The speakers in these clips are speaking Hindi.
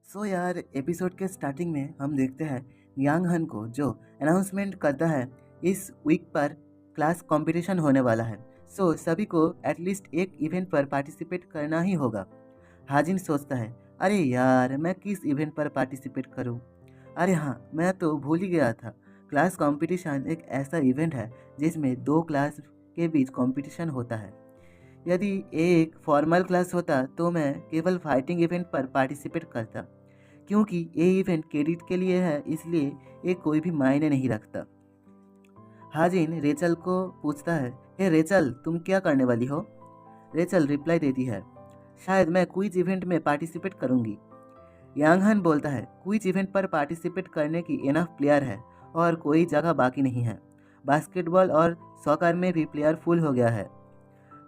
यार एपिसोड के स्टार्टिंग में हम देखते हैं यांग हन को जो अनाउंसमेंट करता है इस वीक पर क्लास कंपटीशन होने वाला है। सभी को एटलीस्ट एक इवेंट पर पार्टिसिपेट करना ही होगा। हाजिन सोचता है, अरे यार मैं किस इवेंट पर पार्टिसिपेट करूं? अरे हाँ, मैं तो भूल ही गया था। क्लास कंपटीशन एक ऐसा इवेंट है जिसमें दो क्लास के बीच कंपटीशन होता है। यदि एक फॉर्मल क्लास होता तो मैं केवल फाइटिंग इवेंट पर पार्टिसिपेट करता, क्योंकि ये इवेंट क्रेडिट के लिए है, इसलिए ये कोई भी मायने नहीं रखता। हाजिन रेचल को पूछता है, हे रेचल, तुम क्या करने वाली हो? रेचल रिप्लाई देती है, शायद मैं क्विज इवेंट में पार्टिसिपेट करूंगी। यांगहन बोलता है, क्विज इवेंट पर पार्टिसिपेट करने की इनफ प्लेयर है और कोई जगह बाकी नहीं है। बास्केटबॉल और सॉकर में भी प्लेयर फुल हो गया है।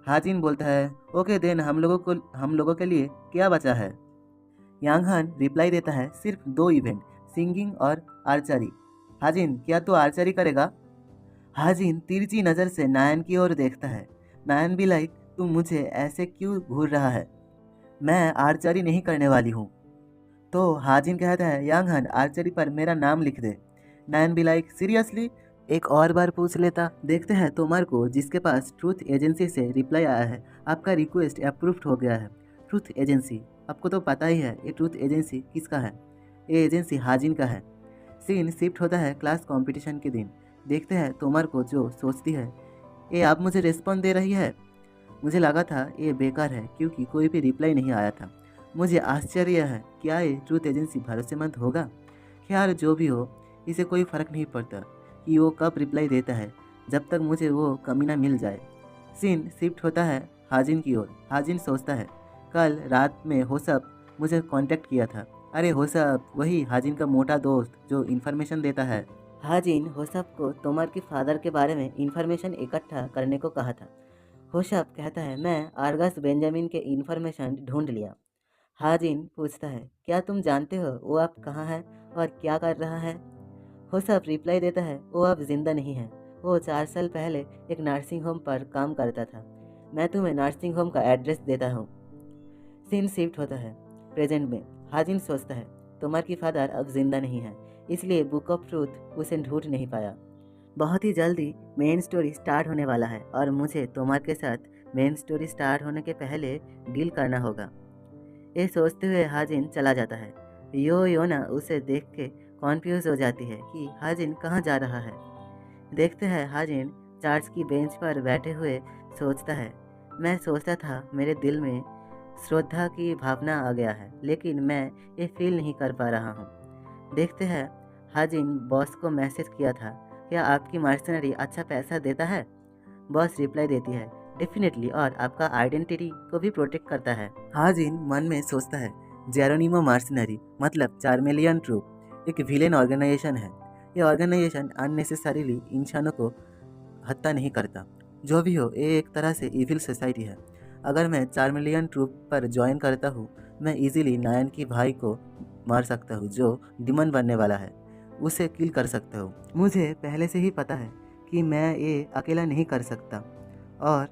हाजिन बोलता है, ओके देन हम लोगों के लिए क्या बचा है? यांगहन रिप्लाई देता है, सिर्फ दो इवेंट, सिंगिंग और आर्चरी। हाजिन, क्या तू आर्चरी करेगा? हाजिन तिरछी नज़र से नायन की ओर देखता है। नायन भी लाइक, तू मुझे ऐसे क्यों घूर रहा है? मैं आर्चरी नहीं करने वाली हूँ। तो हाजिन कहता है, यांगहन आर्चरी पर मेरा नाम लिख दे। नायन भी लाइक, सीरियसली? एक और बार पूछ लेता। देखते हैं तोमर को, जिसके पास ट्रूथ एजेंसी से रिप्लाई आया है, आपका रिक्वेस्ट अप्रूव्ड हो गया है। ट्रूथ एजेंसी, आपको तो पता ही है ये ट्रूथ एजेंसी किसका है। ये एजेंसी हाजिन का है। सीन शिफ्ट होता है क्लास कंपटीशन के दिन। देखते हैं तोमर को, जो सोचती है, ये आप मुझे रिस्पॉन्ड दे रही है? मुझे लगा था ये बेकार है क्योंकि कोई भी रिप्लाई नहीं आया था। मुझे आश्चर्य है, क्या ये ट्रूथ एजेंसी भरोसेमंद होगा? खैर जो भी हो, इसे कोई फ़र्क नहीं पड़ता कि वो कब रिप्लाई देता है, जब तक मुझे वो कमीना मिल जाए। सीन शिफ्ट होता है हाजिन की ओर। हाजिन सोचता है, कल रात में होसब मुझे कांटेक्ट किया था। अरे होसब, वही हाजिन का मोटा दोस्त जो इन्फॉर्मेशन देता है। हाजिन होसब को तोमर के फादर के बारे में इन्फॉर्मेशन इकट्ठा करने को कहा था। होशब कहता है, मैं आर्गस बेंजामिन के इन्फॉर्मेशन ढूंढ लिया। हाजिन पूछता है, क्या तुम जानते हो वो अब कहाँ है और क्या कर रहा है? होशब रिप्लाई देता है, वो अब जिंदा नहीं है। वो 4 साल पहले एक नर्सिंग होम पर काम करता था। मैं तुम्हें नर्सिंग होम का एड्रेस देता हूँ। सीन शिफ्ट होता है प्रेजेंट में। हाजिन सोचता है, तोमर की फादर अब जिंदा नहीं है, इसलिए बुक ऑफ ट्रूथ उसे ढूंढ नहीं पाया। बहुत ही जल्दी मेन स्टोरी स्टार्ट होने वाला है और मुझे तोमर के साथ मेन स्टोरी स्टार्ट होने के पहले डील करना होगा। ये सोचते हुए हाजिन चला जाता है। योना उसे देख के कॉन्फ्यूज हो जाती है कि हाजिन कहाँ जा रहा है। देखते हैं हाजिन चर्च की बेंच पर बैठे हुए सोचता है, मैं सोचता था मेरे दिल में श्रद्धा की भावना आ गया है, लेकिन मैं ये फील नहीं कर पा रहा हूँ। देखते हैं हाजिन बॉस को मैसेज किया था, क्या आपकी मर्सनरी अच्छा पैसा देता है? बॉस रिप्लाई देती है, डेफिनेटली, और आपका आइडेंटिटी को भी प्रोटेक्ट करता है। हाजिन मन में सोचता है, जेरोनिमो मर्सनरी मतलब 4 मिलियन ट्रूप एक विलेन ऑर्गेनाइजेशन है। ये ऑर्गेनाइजेशन अननेसेसरीली इंसानों को हत्या नहीं करता। जो भी हो, ये एक तरह से इविल सोसाइटी है। अगर मैं 4 मिलियन ट्रूप पर ज्वाइन करता हूँ, मैं इजीली नायन की भाई को मार सकता हूँ, जो डिमन बनने वाला है। उसे किल कर सकता हूँ। मुझे पहले से ही पता है कि मैं ये अकेला नहीं कर सकता, और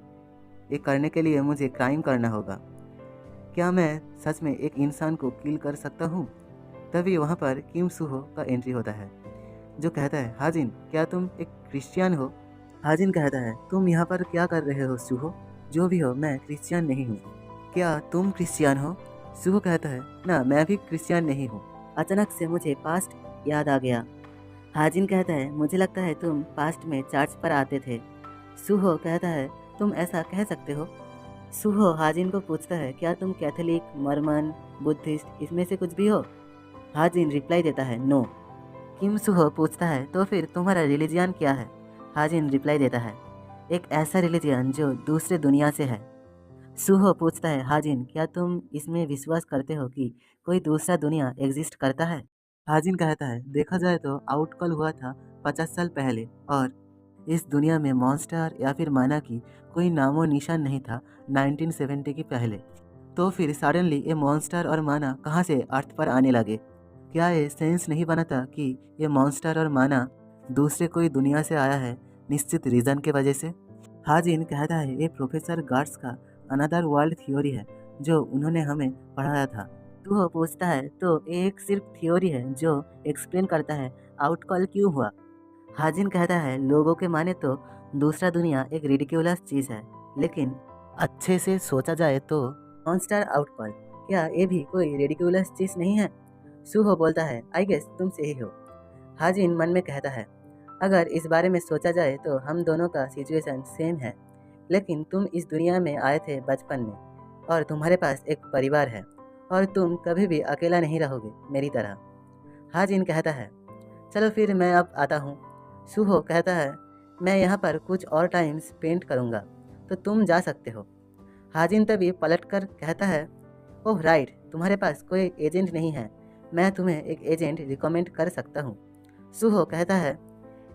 ये करने के लिए मुझे क्राइम करना होगा। क्या मैं सच में एक इंसान को किल कर सकता हूँ? तभी वहाँ पर किम सुहो का एंट्री होता है, जो कहता है, हाजिन, क्या तुम एक क्रिश्चियन हो? हाजिन कहता है, तुम यहाँ पर क्या कर रहे हो सुहो? जो भी हो, मैं क्रिश्चियन नहीं हूँ। क्या तुम क्रिश्चियन हो? सुहो कहता है, ना, मैं भी क्रिश्चियन नहीं हूँ। अचानक से मुझे पास्ट याद आ गया। हाजिन कहता है, मुझे लगता है तुम पास्ट में चर्च पर आते थे। सुहो कहता है, तुम ऐसा कह सकते हो? सुहो हाजिन को पूछता है, क्या तुम कैथोलिक, मर्मन, बुद्धिस्ट, इसमें से कुछ भी हो? हाजिन रिप्लाई देता है, नो। किम सुहो पूछता है, तो फिर तुम्हारा रिलीजियन क्या है? हाजिन रिप्लाई देता है, एक ऐसा रिलीजियन जो दूसरे दुनिया से है। सुहो पूछता है, हाजिन, क्या तुम इसमें विश्वास करते हो कि कोई दूसरा दुनिया एग्जिस्ट करता है? हाजिन कहता है, देखा जाए तो आउटकॉल हुआ था 50 साल पहले, और इस दुनिया में मॉन्स्टर या फिर माना की कोई नामो निशान नहीं था 1970 के पहले। तो फिर सडनली ये मॉन्स्टर और माना कहाँ से अर्थ पर आने लगे? क्या ये सेंस नहीं बनाता कि ये मॉन्स्टर और माना दूसरे कोई दुनिया से आया है, निश्चित रीज़न के वजह से? हाजिन कहता है, ये प्रोफेसर गार्ड्स का अनदर वर्ल्ड थ्योरी है जो उन्होंने हमें पढ़ाया था। सूहो पूछता है, तो ये एक सिर्फ थ्योरी है जो एक्सप्लेन करता है आउट कॉल क्यों हुआ। हाजिन कहता है, लोगों के माने तो दूसरा दुनिया एक रिडिक्यूलस चीज़ है, लेकिन अच्छे से सोचा जाए तो मॉन्स्टर आउट कॉल, क्या ये भी कोई रिडिक्यूलस चीज़ नहीं है? सूहो बोलता है, आई गेस तुम सही हो। हाजिन मन में कहता है, अगर इस बारे में सोचा जाए तो हम दोनों का सिचुएशन सेम है, लेकिन तुम इस दुनिया में आए थे बचपन में और तुम्हारे पास एक परिवार है और तुम कभी भी अकेला नहीं रहोगे मेरी तरह। हाजिन कहता है, चलो फिर मैं अब आता हूँ। सूहो कहता है, मैं यहाँ पर कुछ और टाइम स्पेंड करूँगा, तो तुम जा सकते हो। हाजिन तभी पलटकर कहता है, ओह राइट, तुम्हारे पास कोई एजेंट नहीं है, मैं तुम्हें एक एजेंट रिकमेंड कर सकता हूँ। सूहो कहता है,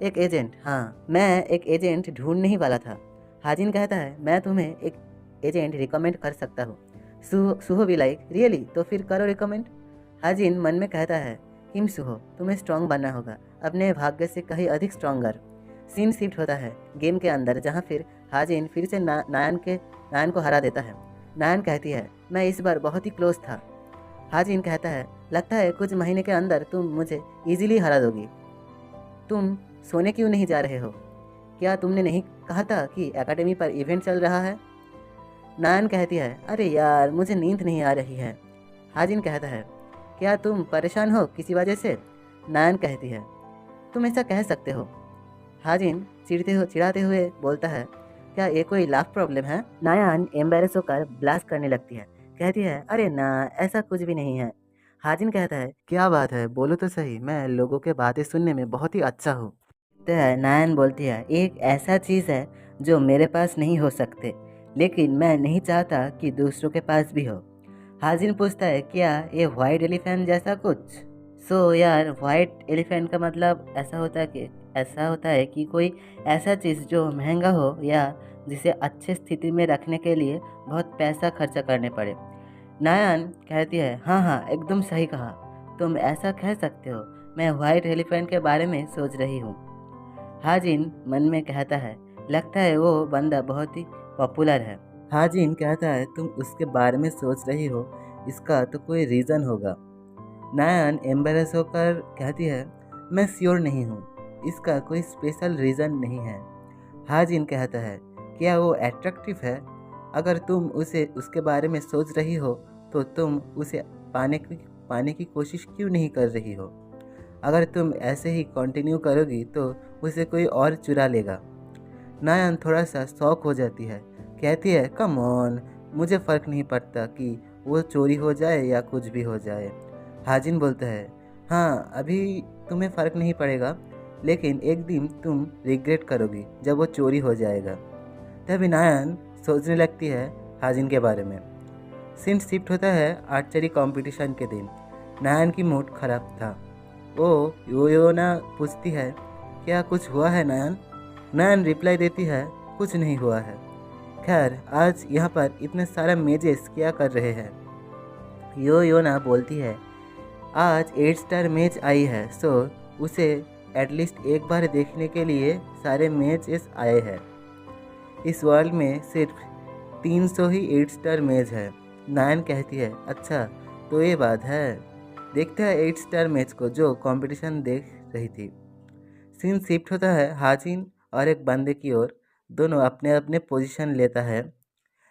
एक एजेंट? हाँ, मैं एक एजेंट ढूंढने ही वाला था। हाजिन कहता है, मैं तुम्हें एक एजेंट रिकमेंड कर सकता हूँ। सूहो भी लाइक, रियली? तो फिर करो रिकमेंड। हाजिन मन में कहता है, किम सूहो, तुम्हें स्ट्रांग बनना होगा, अपने भाग्य से कहीं अधिक स्ट्रांगर। सीन शिफ्ट होता है गेम के अंदर, जहाँ फिर हाजिन फिर से नायन को हरा देता है। नायन कहती है, मैं इस बार बहुत ही क्लोज था। हाजिन कहता है, लगता है कुछ महीने के अंदर तुम मुझे इजीली हरा दोगी। तुम सोने क्यों नहीं जा रहे हो? क्या तुमने नहीं कहा था कि एकेडमी पर इवेंट चल रहा है? नायन कहती है, अरे यार मुझे नींद नहीं आ रही है। हाजिन कहता है, क्या तुम परेशान हो किसी वजह से? नायन कहती है, तुम ऐसा कह सकते हो। हाजिन चिढ़ाते हुए बोलता है, क्या ये कोई लाफ प्रॉब्लम है? नायन एम्बेरस होकर ब्लास्ट करने लगती है, कहती है, अरे ना, ऐसा कुछ भी नहीं है। हाजिन कहता है, क्या बात है, बोलो तो सही, मैं लोगों के बातें सुनने में बहुत ही अच्छा हूँ। तो नायन बोलती है, एक ऐसा चीज़ है जो मेरे पास नहीं हो सकते, लेकिन मैं नहीं चाहता कि दूसरों के पास भी हो। हाजिन पूछता है, क्या ये वाइट एलिफेंट जैसा कुछ? यार, वाइट एलिफेंट का मतलब ऐसा होता है कि कोई ऐसा चीज़ जो महंगा हो या जिसे अच्छे स्थिति में रखने के लिए बहुत पैसा खर्चा करने पड़े। नायन कहती है, हाँ हाँ, एकदम सही कहा, तुम ऐसा कह सकते हो, मैं वाइट एलिफेंट के बारे में सोच रही हूँ। हाजिन मन में कहता है, लगता है वो बंदा बहुत ही पॉपुलर है। हाजिन कहता है, तुम उसके बारे में सोच रही हो, इसका तो कोई रीज़न होगा। नायन एम्बेरस होकर कहती है, मैं श्योर नहीं हूँ, इसका कोई स्पेशल रीज़न नहीं है। हाजिन कहता है, क्या वो अट्रैक्टिव है? अगर तुम उसके बारे में सोच रही हो तो तुम उसे पाने की कोशिश क्यों नहीं कर रही हो? अगर तुम ऐसे ही कंटिन्यू करोगी तो उसे कोई और चुरा लेगा। नायन थोड़ा सा शॉक हो जाती है, कहती है, कम ऑन, मुझे फ़र्क नहीं पड़ता कि वो चोरी हो जाए या कुछ भी हो जाए। हाजिन बोलता है, हाँ, अभी तुम्हें फ़र्क नहीं पड़ेगा, लेकिन एक दिन तुम रिग्रेट करोगी जब वो चोरी हो जाएगा। तभी नायन सोचने लगती है हाजिन के बारे में। सीन शिफ्ट होता है आर्चरी कंपटीशन के दिन। नायन की मूड खराब था। वो योना पूछती है, क्या कुछ हुआ है नायन? नायन रिप्लाई देती है, कुछ नहीं हुआ है। खैर, आज यहाँ पर इतने सारे मेजेस क्या कर रहे हैं? योना बोलती है, आज 8 स्टार मैच आई है, उसे एटलीस्ट एक बार देखने के लिए सारे मैचेस आए हैं। इस वर्ल्ड में सिर्फ 300 ही 8 स्टार मैच है। नायन कहती है, अच्छा तो ये बात है, देखते हैं 8 स्टार मैच को जो कंपटीशन देख रही थी। सीन शिफ्ट होता है हाजिन और एक बंदे की ओर, दोनों अपने अपने पोजीशन लेता है।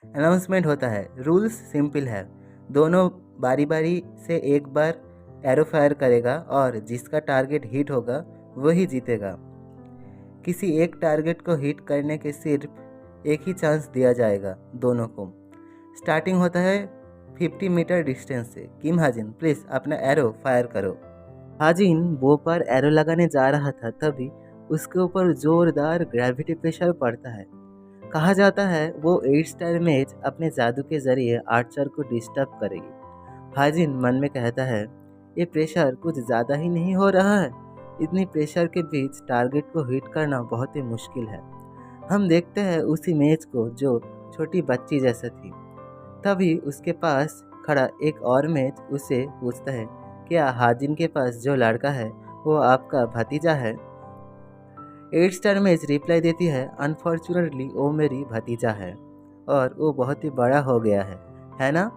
अनाउंसमेंट होता है, रूल्स सिंपल है, दोनों बारी बारी से एक बार एरो फायर करेगा और जिसका टारगेट हिट होगा वही जीतेगा। किसी एक टारगेट को हिट करने के सिर्फ एक ही चांस दिया जाएगा दोनों को। स्टार्टिंग होता है 50 मीटर डिस्टेंस से। किम हाजिन, प्लीज़ अपना एरो फायर करो। हाजिन बो पर एरो लगाने जा रहा था, तभी उसके ऊपर जोरदार ग्रेविटी प्रेशर पड़ता है। कहा जाता है वो 8 स्टार मैच अपने जादू के जरिए आर्चर को डिस्टर्ब करेगी। हाजिन मन में कहता है, ये प्रेशर कुछ ज़्यादा ही नहीं हो रहा है? इतनी प्रेशर के बीच टारगेट को हिट करना बहुत ही मुश्किल है। हम देखते हैं उसी मैच को जो छोटी बच्ची जैसा थी। तभी उसके पास खड़ा एक और मैच उससे पूछता है, क्या हाजिन के पास जो लड़का है वो आपका भतीजा है? 8 स्टार मैच रिप्लाई देती है, अनफॉर्चुनेटली वो मेरी भतीजा है और वो बहुत ही बड़ा हो गया है ना?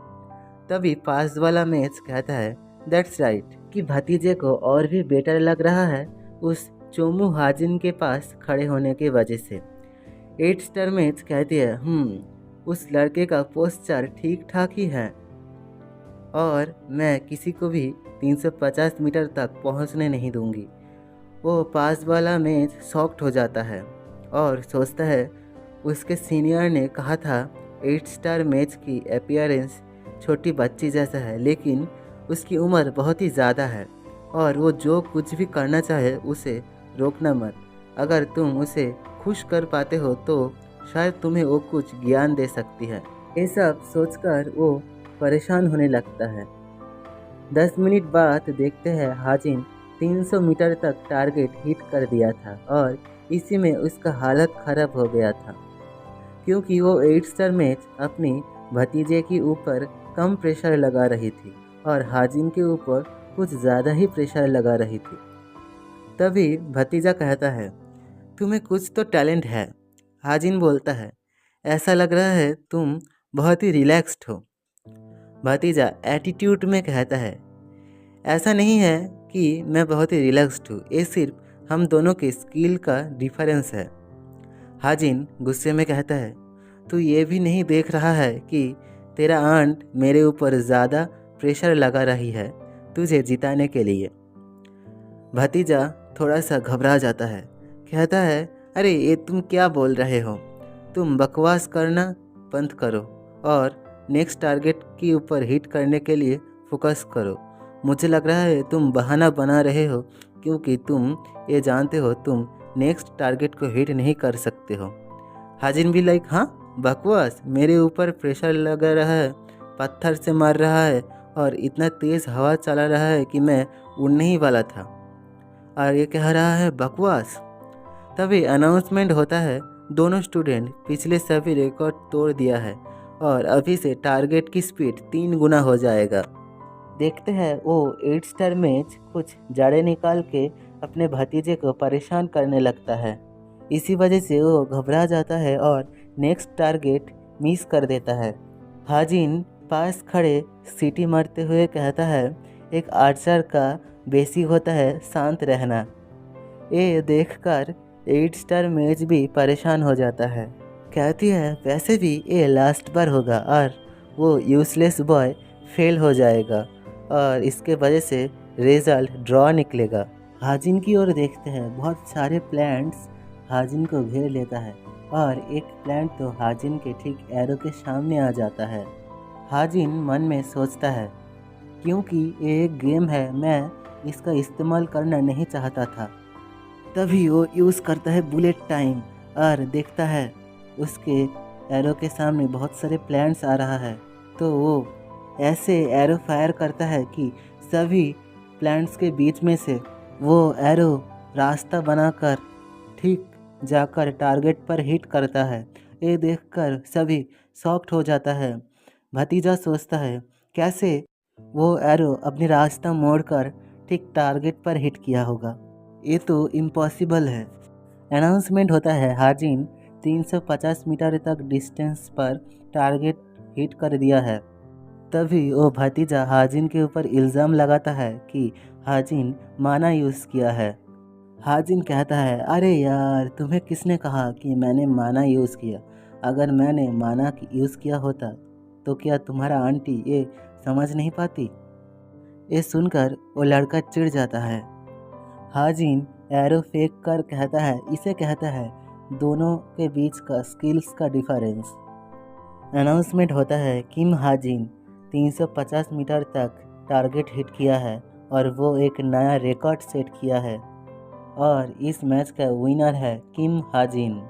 तभी पास वाला मैच कहता है दैट्स राइट कि भतीजे को और भी बेटर लग रहा है उस चोमू हाजिन के पास खड़े होने की वजह से। 8 स्टार मैच कहती है उस लड़के का पोस्चर ठीक ठाक ही है और मैं किसी को भी 350 मीटर तक पहुंचने नहीं दूंगी। वो पास वाला मैच शॉक्ड हो जाता है और सोचता है उसके सीनियर ने कहा था 8 स्टार मैच की अपीयरेंस छोटी बच्ची जैसा है, लेकिन उसकी उम्र बहुत ही ज़्यादा है और वो जो कुछ भी करना चाहे उसे रोकना मत। अगर तुम उसे खुश कर पाते हो तो शायद तुम्हें वो कुछ ज्ञान दे सकती है। ये सब सोचकर वो परेशान होने लगता है। 10 मिनट बाद देखते हैं हाजिन 300 मीटर तक टारगेट हिट कर दिया था और इसी में उसका हालत खराब हो गया था क्योंकि वो 8 स्टार मैच अपनी भतीजे के ऊपर कम प्रेशर लगा रही थी और हाजिन के ऊपर कुछ ज़्यादा ही प्रेशर लगा रही थी। तभी भतीजा कहता है तुम्हें कुछ तो टैलेंट है। हाजिन बोलता है ऐसा लग रहा है तुम बहुत ही रिलैक्स्ड हो। भतीजा एटीट्यूड में कहता है ऐसा नहीं है कि मैं बहुत ही रिलैक्स्ड हूँ, ये सिर्फ हम दोनों के स्किल का डिफरेंस है। हाजिन गुस्से में कहता है तू ये भी नहीं देख रहा है कि तेरा आंट मेरे ऊपर ज़्यादा प्रेशर लगा रही है तुझे जिताने के लिए। भतीजा थोड़ा सा घबरा जाता है, कहता है अरे ये तुम क्या बोल रहे हो, तुम बकवास करना बंद करो और नेक्स्ट टारगेट के ऊपर हिट करने के लिए फोकस करो। मुझे लग रहा है तुम बहाना बना रहे हो क्योंकि तुम ये जानते हो तुम नेक्स्ट टारगेट को हिट नहीं कर सकते हो। हाजिन भी लाइक हाँ बकवास, मेरे ऊपर प्रेशर लगा रहा है, पत्थर से मार रहा है और इतना तेज़ हवा चला रहा है कि मैं उड़ने ही वाला था और ये कह रहा है बकवास। तभी अनाउंसमेंट होता है दोनों स्टूडेंट पिछले सभी रिकॉर्ड तोड़ दिया है और अभी से टारगेट की स्पीड 3 गुना हो जाएगा। देखते हैं वो 8 स्टार मैच कुछ जाड़े निकाल के अपने भतीजे को परेशान करने लगता है। इसी वजह से वो घबरा जाता है और नेक्स्ट टारगेट मिस कर देता है। हाजिन पास खड़े सीटी मारते हुए कहता है एक आर्चर का बेसिक होता है शांत रहना। ये देखकर 8 स्टार मैच भी परेशान हो जाता है, कहती है वैसे भी ये लास्ट बार होगा और वो यूजलेस बॉय फेल हो जाएगा और इसके वजह से रिजल्ट ड्रॉ निकलेगा। हाजिन की ओर देखते हैं बहुत सारे प्लांट्स हाजिन को घेर लेता है और एक प्लांट तो हाजिन के ठीक एरो के सामने आ जाता है। हाजिन मन में सोचता है क्योंकि ये एक गेम है, मैं इसका इस्तेमाल करना नहीं चाहता था। तभी वो यूज़ करता है बुलेट टाइम और देखता है उसके एरो के सामने बहुत सारे प्लांट्स आ रहा है, तो वो ऐसे एरो फायर करता है कि सभी प्लांट्स के बीच में से वो एरो रास्ता बनाकर ठीक जाकर टारगेट पर हिट करता है। ये देखकर सभी शॉक्ड हो जाता है। भतीजा सोचता है कैसे वो एरो अपनी रास्ता मोड़कर ठीक टारगेट पर हिट किया होगा, ये तो इम्पॉसिबल है। अनाउंसमेंट होता है हाजिन 350 मीटर तक डिस्टेंस पर टारगेट हिट कर दिया है। तभी वो भतीजा हाजिन के ऊपर इल्ज़ाम लगाता है कि हाजिन माना यूज़ किया है। हाजिन कहता है अरे यार तुम्हें किसने कहा कि मैंने माना यूज़ किया, अगर मैंने माना यूज़ किया होता तो क्या तुम्हारा आंटी ये समझ नहीं पाती। ये सुनकर वो लड़का चिढ़ जाता है। हाजिन एरो फेंक कर कहता है इसे कहता है दोनों के बीच का स्किल्स का डिफरेंस। अनाउंसमेंट होता है किम हाजिन 350 मीटर तक टारगेट हिट किया है और वो एक नया रिकॉर्ड सेट किया है और इस मैच का विनर है किम हाजिन।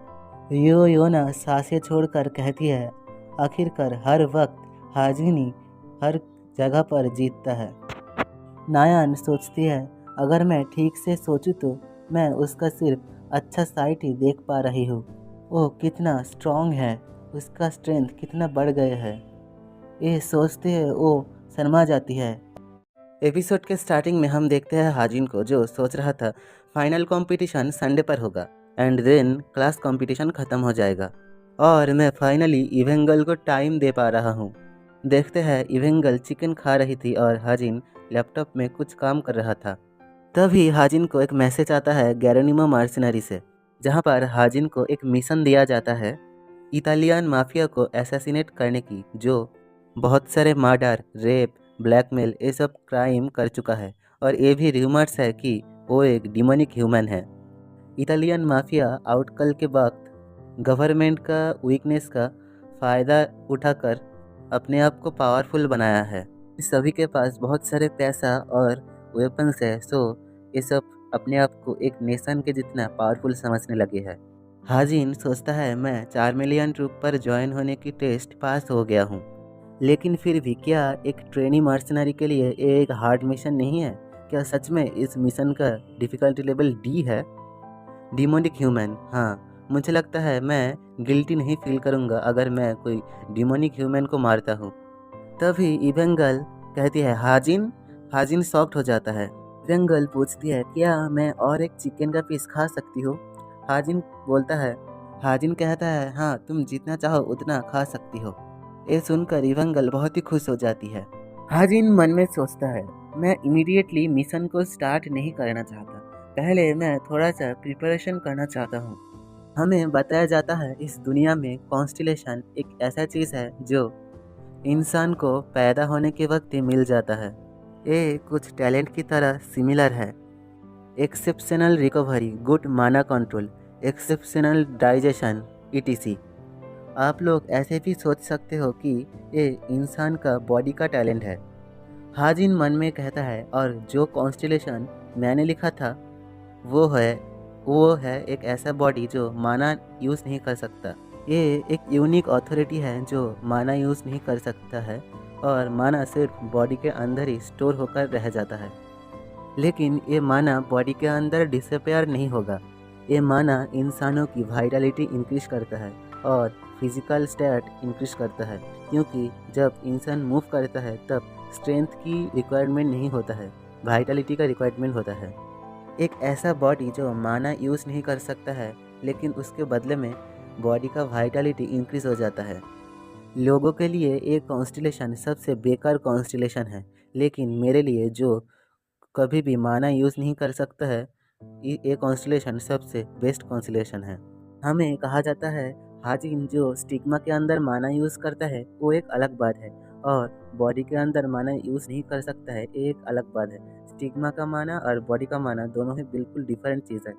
योना सांसें छोड़कर कहती है आखिरकार हर वक्त हाजिन ही हर जगह पर जीतता है। नायान सोचती है अगर मैं ठीक से सोचूं तो मैं उसका सिर्फ अच्छा साइड ही देख पा रही हूँ। वो कितना स्ट्रांग है, उसका स्ट्रेंथ कितना बढ़ गया है, ये सोचते हैं वो शर्मा जाती है। एपिसोड के स्टार्टिंग में हम देखते हैं हाजिन को जो सोच रहा था फाइनल कंपटीशन संडे पर होगा एंड देन क्लास कंपटीशन ख़त्म हो जाएगा और मैं फाइनली इवेंगल को टाइम दे पा रहा हूँ। देखते हैं इवेंगल चिकन खा रही थी और हाजिन लैपटॉप में कुछ काम कर रहा था। तभी हाजिन को एक मैसेज आता है गेरोनिमो मर्सिनरी से, जहां पर हाजिन को एक मिशन दिया जाता है इतालियन माफिया को असैसिनेट करने की, जो बहुत सारे मर्डर, रेप, ब्लैकमेल ये सब क्राइम कर चुका है और ये भी र्यूमर्स है कि वो एक डिमोनिक ह्यूमन है। इटालियन माफिया आउटकल के वक्त गवर्नमेंट का वीकनेस का फ़ायदा उठाकर अपने आप को पावरफुल बनाया है। सभी के पास बहुत सारे पैसा और वेपन्स है, सो ये सब अपने आप को एक नेशन के जितना पावरफुल समझने लगे हैं। हाजिन सोचता है मैं 4 मिलियन ट्रूप पर ज्वाइन होने की टेस्ट पास हो गया हूँ, लेकिन फिर भी क्या एक ट्रेनी मर्सनरी के लिए ये एक हार्ड मिशन नहीं है? क्या सच में इस मिशन का डिफ़िकल्टी लेवल डी है? डिमोनिक ह्यूमन, हाँ, मुझे लगता है मैं गिल्टी नहीं फील करूँगा अगर मैं कोई डिमोनिक ह्यूमन को मारता हूँ। तभी इवेंगल कहती है हाजिन। हाजिन शॉक्ड हो जाता है। इवेंगल पूछती है क्या मैं और एक चिकन का पीस खा सकती हूँ? हाजिन बोलता है, हाजिन कहता है हाँ, तुम जितना चाहो उतना खा सकती हो। ये सुनकर इवेंगल बहुत ही खुश हो जाती है। हाजिन मन में सोचता है मैं इमीडिएटली मिशन को स्टार्ट नहीं करना चाहता, पहले मैं थोड़ा सा प्रिपरेशन करना चाहता हूँ। हमें बताया जाता है इस दुनिया में कॉन्स्टिलेशन एक ऐसा चीज़ है जो इंसान को पैदा होने के वक्त ही मिल जाता है। ये कुछ टैलेंट की तरह सिमिलर है। एक्सेप्शनल रिकवरी, गुड माना कंट्रोल, एक्सेप्शनल डाइजेशन, ईटीसी। आप लोग ऐसे भी सोच सकते हो कि ये इंसान का बॉडी का टैलेंट है। हाजिन मन में कहता है और जो कॉन्स्टिलेशन मैंने लिखा था वो है एक ऐसा बॉडी जो माना यूज़ नहीं कर सकता। ये एक यूनिक अथॉरिटी है जो माना यूज़ नहीं कर सकता है और माना सिर्फ बॉडी के अंदर ही स्टोर होकर रह जाता है। लेकिन ये माना बॉडी के अंदर डिसअपेयर नहीं होगा। ये माना इंसानों की वाइटलिटी इंक्रीज करता है और फिजिकल स्टेट इंक्रीज करता है, क्योंकि जब इंसान मूव करता है तब स्ट्रेंथ की रिक्वायरमेंट नहीं होता है, वाइटलिटी का रिक्वायरमेंट होता है। एक ऐसा बॉडी जो माना यूज़ नहीं कर सकता है, लेकिन उसके बदले में बॉडी का वाइटलिटी इंक्रीज हो जाता है। लोगों के लिए ये कॉन्स्टिलेशन सबसे बेकार कॉन्स्टिलेशन है, लेकिन मेरे लिए जो कभी भी माना यूज़ नहीं कर सकता है, ये कॉन्स्टिलेशन सबसे बेस्ट कॉन्स्टिलेशन है। हमें कहा जाता है हाजिन जो स्टिग्मा के अंदर माना यूज़ करता है वो एक अलग बात है, और बॉडी के अंदर माना यूज़ नहीं कर सकता है ये एक अलग बात है। स्टिग्मा का माना और बॉडी का माना दोनों ही बिल्कुल डिफरेंट चीज़ है।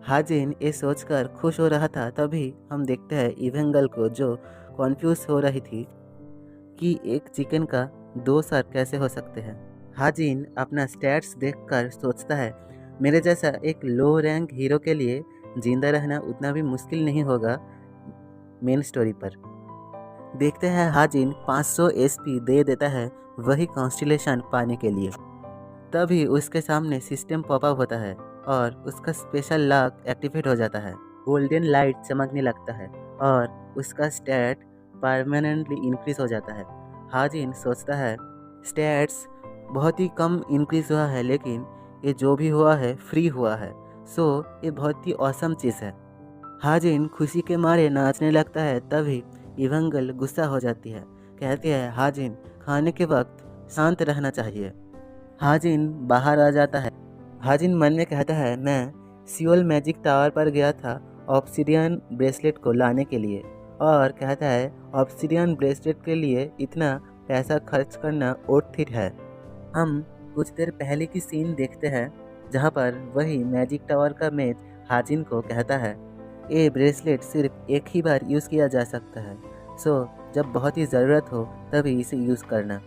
हाजिन ये सोचकर खुश हो रहा था, तभी हम देखते हैं इवेंगल को जो कॉन्फ्यूज हो रही थी कि एक चिकन का 2 सर कैसे हो सकते हैं। हाजिन अपना स्टैट्स देखकर सोचता है मेरे जैसा एक लो रैंक हीरो के लिए जिंदा रहना उतना भी मुश्किल नहीं होगा। मेन स्टोरी पर देखते हैं हाजिन 500 एसपी दे देता है वही कॉन्स्टिलेशन पाने के लिए। तभी उसके सामने सिस्टम पॉपअप होता है और उसका स्पेशल लॉक एक्टिवेट हो जाता है। गोल्डन लाइट चमकने लगता है और उसका स्टैट परमानेंटली इंक्रीज हो जाता है। हाजिन सोचता है स्टैट्स बहुत ही कम इंक्रीज हुआ है, लेकिन ये जो भी हुआ है फ्री हुआ है, सो ये बहुत ही औसम चीज़ है। हाजिन खुशी के मारे नाचने लगता है। तभी इवेंगल गुस्सा हो जाती है, कहती है हाजिन खाने के वक्त शांत रहना चाहिए। हाजिन बाहर आ जाता है। हाजिन मन में कहता है मैं सियोल मैजिक टावर पर गया था ऑब्सिडियन ब्रेसलेट को लाने के लिए, और कहता है ऑब्सिडियन ब्रेसलेट के लिए इतना पैसा खर्च करना वर्थ इट है। हम कुछ देर पहले की सीन देखते हैं जहाँ पर वही मैजिक टावर का मेज हाजिन को कहता है ये ब्रेसलेट सिर्फ एक ही बार यूज़ किया जा सकता है, सो जब बहुत ही ज़रूरत हो तभी इसे यूज़ करना।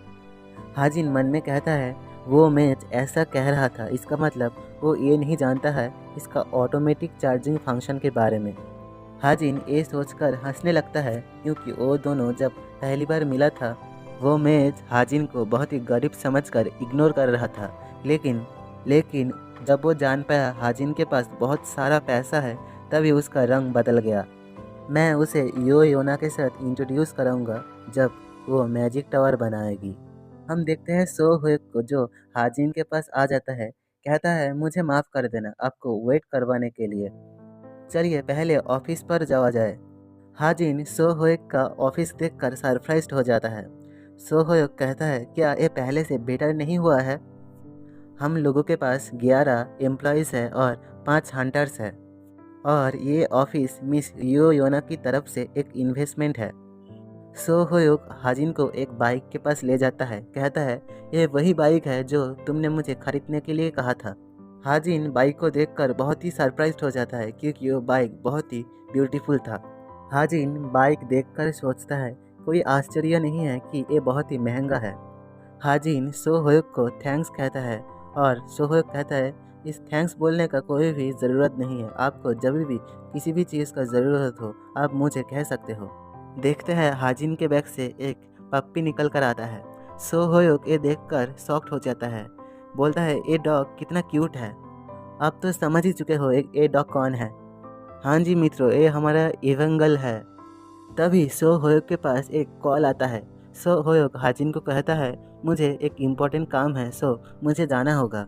हाजिन मन में कहता है वो मैच ऐसा कह रहा था, इसका मतलब वो ये नहीं जानता है इसका ऑटोमेटिक चार्जिंग फंक्शन के बारे में। हाजिन ये सोचकर हंसने लगता है, क्योंकि वो दोनों जब पहली बार मिला था वो मैच हाजिन को बहुत ही गरीब समझकर इग्नोर कर रहा था, लेकिन जब वो जान पाया हाजिन के पास बहुत सारा पैसा है तभी उसका रंग बदल गया। मैं उसे योना के साथ इंट्रोड्यूस कराऊंगा जब वो मैजिक टावर बनाएगी। हम देखते हैं सो हुएक को जो हाजिन के पास आ जाता है, कहता है मुझे माफ़ कर देना आपको वेट करवाने के लिए, चलिए पहले ऑफिस पर जावा जाए। हाजिन सो हुएक का ऑफिस देखकर सरप्राइज्ड हो जाता है। सोहोयोक कहता है, क्या ये पहले से बेटर नहीं हुआ है? हम लोगों के पास 11 एम्प्लॉयज़ है और 5 हंटर्स है, और ये ऑफिस मिस यो योना की तरफ से एक इन्वेस्टमेंट है। सोहोयोक हाजिन को एक बाइक के पास ले जाता है, कहता है, ये वही बाइक है जो तुमने मुझे खरीदने के लिए कहा था। हाजिन बाइक को देखकर बहुत ही सरप्राइज्ड हो जाता है क्योंकि वो बाइक बहुत ही ब्यूटीफुल था। हाजिन बाइक देखकर सोचता है, कोई आश्चर्य नहीं है कि ये बहुत ही महंगा है। हाजिन सोहोयोक को थैंक्स कहता है और सोहोयोक कहता है, इस थैंक्स बोलने का कोई भी ज़रूरत नहीं है। आपको जब भी किसी भी चीज़ का ज़रूरत हो आप मुझे कह सकते हो। देखते हैं हाजिन के बैग से एक पप्पी निकल कर आता है। सोहोयोक ये देखकर शॉक्ड हो जाता है, बोलता है, ये डॉग कितना क्यूट है। आप तो समझ ही चुके हो ये डॉग कौन है। हाँ जी मित्रों, ये हमारा इवेंगल है। तभी सोहोयोक के पास एक कॉल आता है। सोहोयोक हाजिन को कहता है, मुझे एक इम्पोर्टेंट काम है, सो मुझे जाना होगा।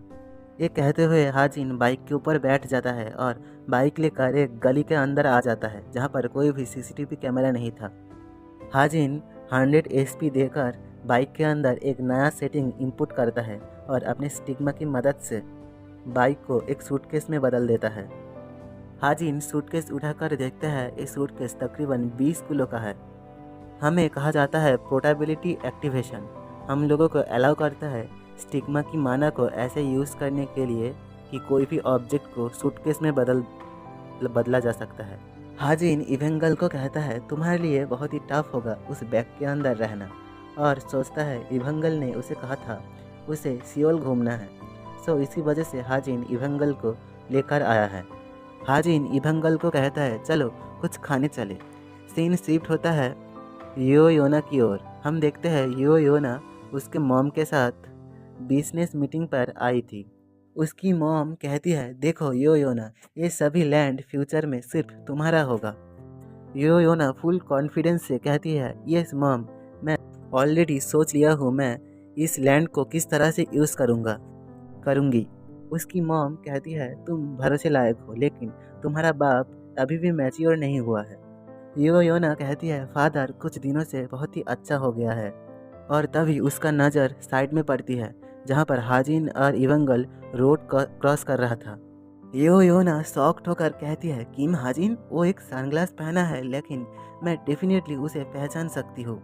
ये कहते हुए हाजिन बाइक के ऊपर बैठ जाता है और बाइक लेकर एक गली के अंदर आ जाता है जहाँ पर कोई भी सीसीटीवी कैमरा नहीं था। हाजिन 100 एसपी देकर बाइक के अंदर एक नया सेटिंग इनपुट करता है और अपने स्टिग्मा की मदद से बाइक को एक सूटकेस में बदल देता है। हाजिन सूटकेस उठाकर देखता है, ये सूटकेस तकरीबन 20 किलो का है। हमें कहा जाता है पोर्टेबिलिटी एक्टिवेशन। हम लोगों को अलाउ करता है स्टिग्मा की माना को ऐसे यूज़ करने के लिए कि कोई भी ऑब्जेक्ट को सूटकेस में बदला जा सकता है। हाजिन इवेंगल को कहता है, तुम्हारे लिए बहुत ही टफ होगा उस बैग के अंदर रहना, और सोचता है इवेंगल ने उसे कहा था उसे सियोल घूमना है, सो इसी वजह से हाजिन इवेंगल को लेकर आया है। हाजिन इवेंगल को कहता है, चलो कुछ खाने चले। सीन शिफ्ट होता है यो योना की ओर। हम देखते हैं यो योना उसके मॉम के साथ बिजनेस मीटिंग पर आई थी। उसकी मॉम कहती है, देखो यो योना, ये सभी लैंड फ्यूचर में सिर्फ तुम्हारा होगा। यो योना फुल कॉन्फिडेंस से कहती है, यस मॉम, मैं ऑलरेडी सोच लिया हूँ मैं इस लैंड को किस तरह से यूज़ करूँगी। उसकी मॉम कहती है, तुम भरोसे लायक हो, लेकिन तुम्हारा बाप अभी भी मैच्योर नहीं हुआ है। यो योना कहती है, फादर कुछ दिनों से बहुत ही अच्छा हो गया है। और तभी उसका नज़र साइड में पड़ती है जहाँ पर हाजिन और इवेंगल रोड क्रॉस कर रहा था। यो योना शॉक्ड होकर कहती है, किम हाजिन, वो एक सनग्लास पहना है, लेकिन मैं डेफिनेटली उसे पहचान सकती हूँ।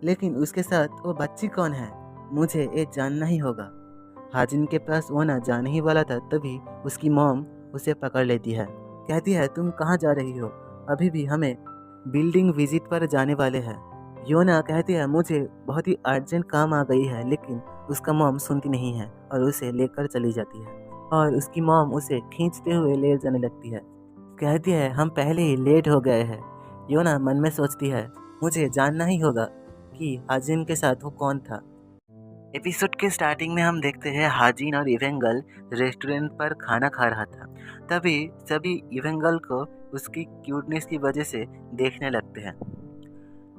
लेकिन उसके साथ वो बच्ची कौन है, मुझे ये जानना ही होगा। हाजिन के पास वो ना जाने ही वाला था, तभी उसकी मॉम उसे पकड़ लेती है। कहती है, तुम कहाँ जा रही हो? अभी भी हमें बिल्डिंग विजिट पर जाने वाले हैं। योना कहती है, मुझे बहुत ही अर्जेंट काम आ गई है, लेकिन उसका मॉम सुनती नहीं है और उसे लेकर चली जाती है और उसकी मॉम उसे खींचते हुए ले जाने लगती है। कहती है, हम पहले ही लेट हो गए हैं। योना मन में सोचती है, मुझे जानना ही होगा कि हाजिन के साथ वो कौन था। एपिसोड के स्टार्टिंग में हम देखते हैं हाजिन और इवेंगल रेस्टोरेंट पर खाना खा रहा था। तभी सभी इवेंगल को उसकी क्यूटनेस की वजह से देखने लगते हैं।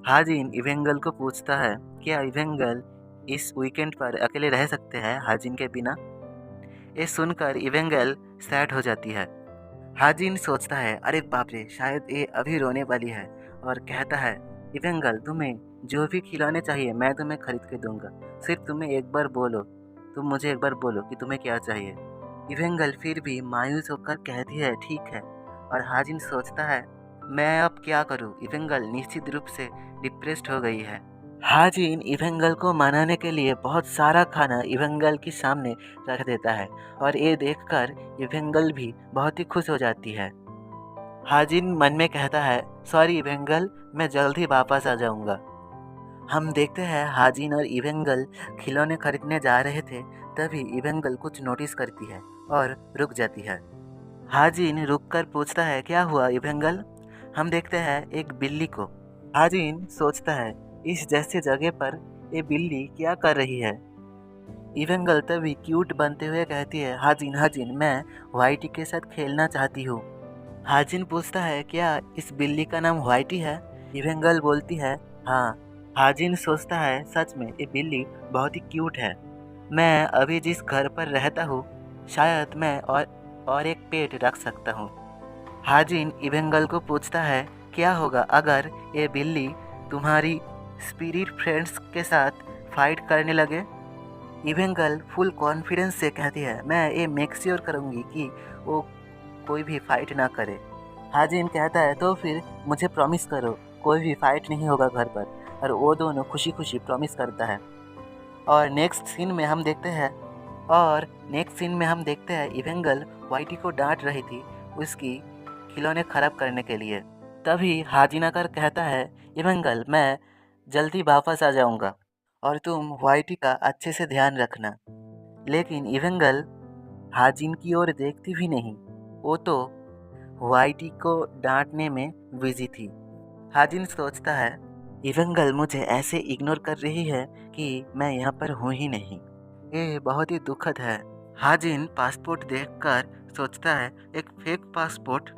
हाजिन इवेंगल को पूछता है, क्या इवेंगल इस वीकेंड पर अकेले रह सकते हैं हाजिन के बिना? ये सुनकर इवेंगल सैड हो जाती है। हाजिन सोचता है, अरे बाप रे, शायद ये अभी रोने वाली है, और कहता है, इवेंगल, तुम्हें जो भी खिलाने चाहिए मैं तुम्हें खरीद के दूंगा, सिर्फ तुम मुझे एक बार बोलो कि तुम्हें क्या चाहिए। इवेंगल फिर भी मायूस होकर कहती है, ठीक है। और हाजिन सोचता है, मैं अब क्या करूं? इवेंगल निश्चित रूप से डिप्रेस्ड हो गई है। हाजिन इवेंगल को मनाने के लिए बहुत सारा खाना इवेंगल के सामने रख देता है, और ये देखकर इवेंगल भी बहुत ही खुश हो जाती है। हाजिन मन में कहता है, सॉरी इवेंगल, मैं जल्द ही वापस आ जाऊंगा। हम देखते हैं हाजिन और इवेंगल खिलौने खरीदने जा रहे थे, तभी इवेंगल कुछ नोटिस करती है और रुक जाती है। हाजिन रुककर पूछता है, क्या हुआ इवेंगल? हम देखते हैं एक बिल्ली को। हाजिन सोचता है, इस जैसे जगह पर ये बिल्ली क्या कर रही है? इवेंगल तभी क्यूट बनते हुए कहती है, हाजिन, मैं व्हाइटी के साथ खेलना चाहती हूँ। हाजिन पूछता है, क्या इस बिल्ली का नाम व्हाइटी है? इवेंगल बोलती है, हाँ। हाजिन सोचता है, सच में ये बिल्ली बहुत ही क्यूट है। मैं अभी जिस घर पर रहता हूँ, शायद मैं और एक पेट रख सकता हूँ। हाजिन इवेंगल को पूछता है, क्या होगा अगर ये बिल्ली तुम्हारी स्पिरिट फ्रेंड्स के साथ फाइट करने लगे। इवेंगल फुल कॉन्फिडेंस से कहती है, मैं ये मेक श्योर करूँगी कि वो कोई भी फाइट ना करे। हाजिन कहता है, तो फिर मुझे प्रॉमिस करो कोई भी फाइट नहीं होगा घर पर। और वो दोनों खुशी खुशी प्रॉमिस करता है। और नेक्स्ट सीन में हम देखते हैं इवेंगल वाइटी को डांट रही थी उसकी खिलौने खराब करने के लिए। तभी हाजिन आकर कहता है, इवेंगल मैं जल्दी वापस आ जाऊंगा और तुम वाइटी का अच्छे से ध्यान रखना। लेकिन इवेंगल हाजिन की ओर देखती भी नहीं, वो तो वाइटी को डांटने में बिजी थी। हाजिन सोचता है, इवेंगल मुझे ऐसे इग्नोर कर रही है कि मैं यहाँ पर हूँ ही नहीं। ये बहुत ही दुखद है। हाजिन पासपोर्ट देखकर सोचता है, एक फेक पासपोर्ट,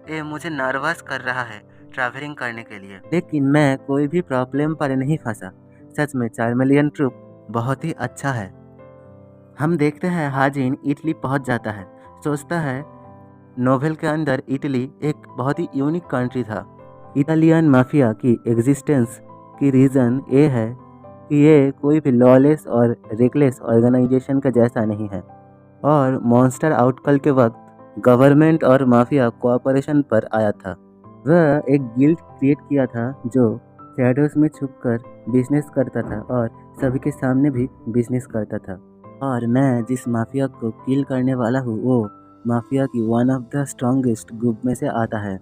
ये मुझे नर्वस कर रहा है ट्रैवलिंग करने के लिए। लेकिन मैं कोई भी प्रॉब्लम पर नहीं फंसा। सच में चार्मेलियन ट्रूप बहुत ही अच्छा है। हम देखते हैं हाजिन इटली पहुंच जाता है। सोचता है नोवेल के अंदर इटली एक बहुत ही यूनिक कंट्री था। इटालियन माफिया की एग्जिस्टेंस की रीज़न ये है कि ये कोई भी लॉलेस और रेकलेस ऑर्गेनाइजेशन का जैसा नहीं है। और मॉन्स्टर आउटकल के वक्त गवर्नमेंट और माफिया कोऑपरेशन पर आया था। वह एक गिल्ड क्रिएट किया था जो शैडोज में छुपकर बिजनेस करता था और सभी के सामने भी बिजनेस करता था। और मैं जिस माफिया को किल करने वाला हूँ वो माफिया की one of the strongest group में से आता है।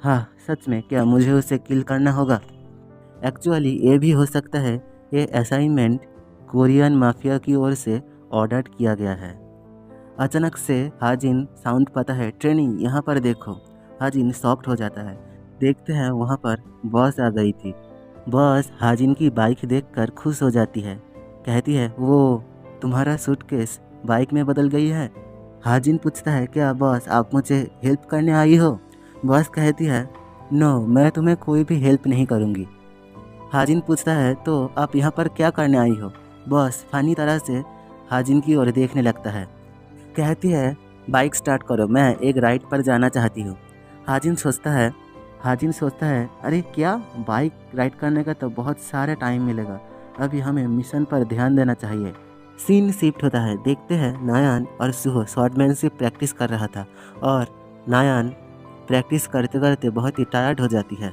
हाँ, सच में क्या मुझे उसे किल करना होगा? एक्चुअली ये भी हो सकता है ये असाइनमेंट कोरियन माफिया की ओर से ऑर्डर किया गया है। अचानक से हाजिन साउंड पाता है, ट्रेनिंग यहाँ पर देखो। हाजिन शॉक्ड हो जाता है। देखते हैं वहाँ पर बॉस आ गई थी। बॉस हाजिन की बाइक देखकर खुश हो जाती है। कहती है, वो तुम्हारा सूटकेस बाइक में बदल गई है। हाजिन पूछता है, क्या बॉस आप मुझे हेल्प करने आई हो? बॉस कहती है, नो मैं तुम्हें कोई भी हेल्प नहीं करूँगी। हाजिन पूछता है, तो आप यहाँ पर क्या करने आई हो? बॉस फनी तरह से हाजिन की ओर देखने लगता है। कहती है, बाइक स्टार्ट करो, मैं एक राइड पर जाना चाहती हूँ। हाजिन सोचता है अरे क्या, बाइक राइड करने का तो बहुत सारा टाइम मिलेगा, अभी हमें मिशन पर ध्यान देना चाहिए। सीन शिफ्ट होता है। देखते हैं नायान और सुहो शॉर्टमैनशिप प्रैक्टिस कर रहा था और नायान प्रैक्टिस करते करते बहुत ही टायर्ड हो जाती है।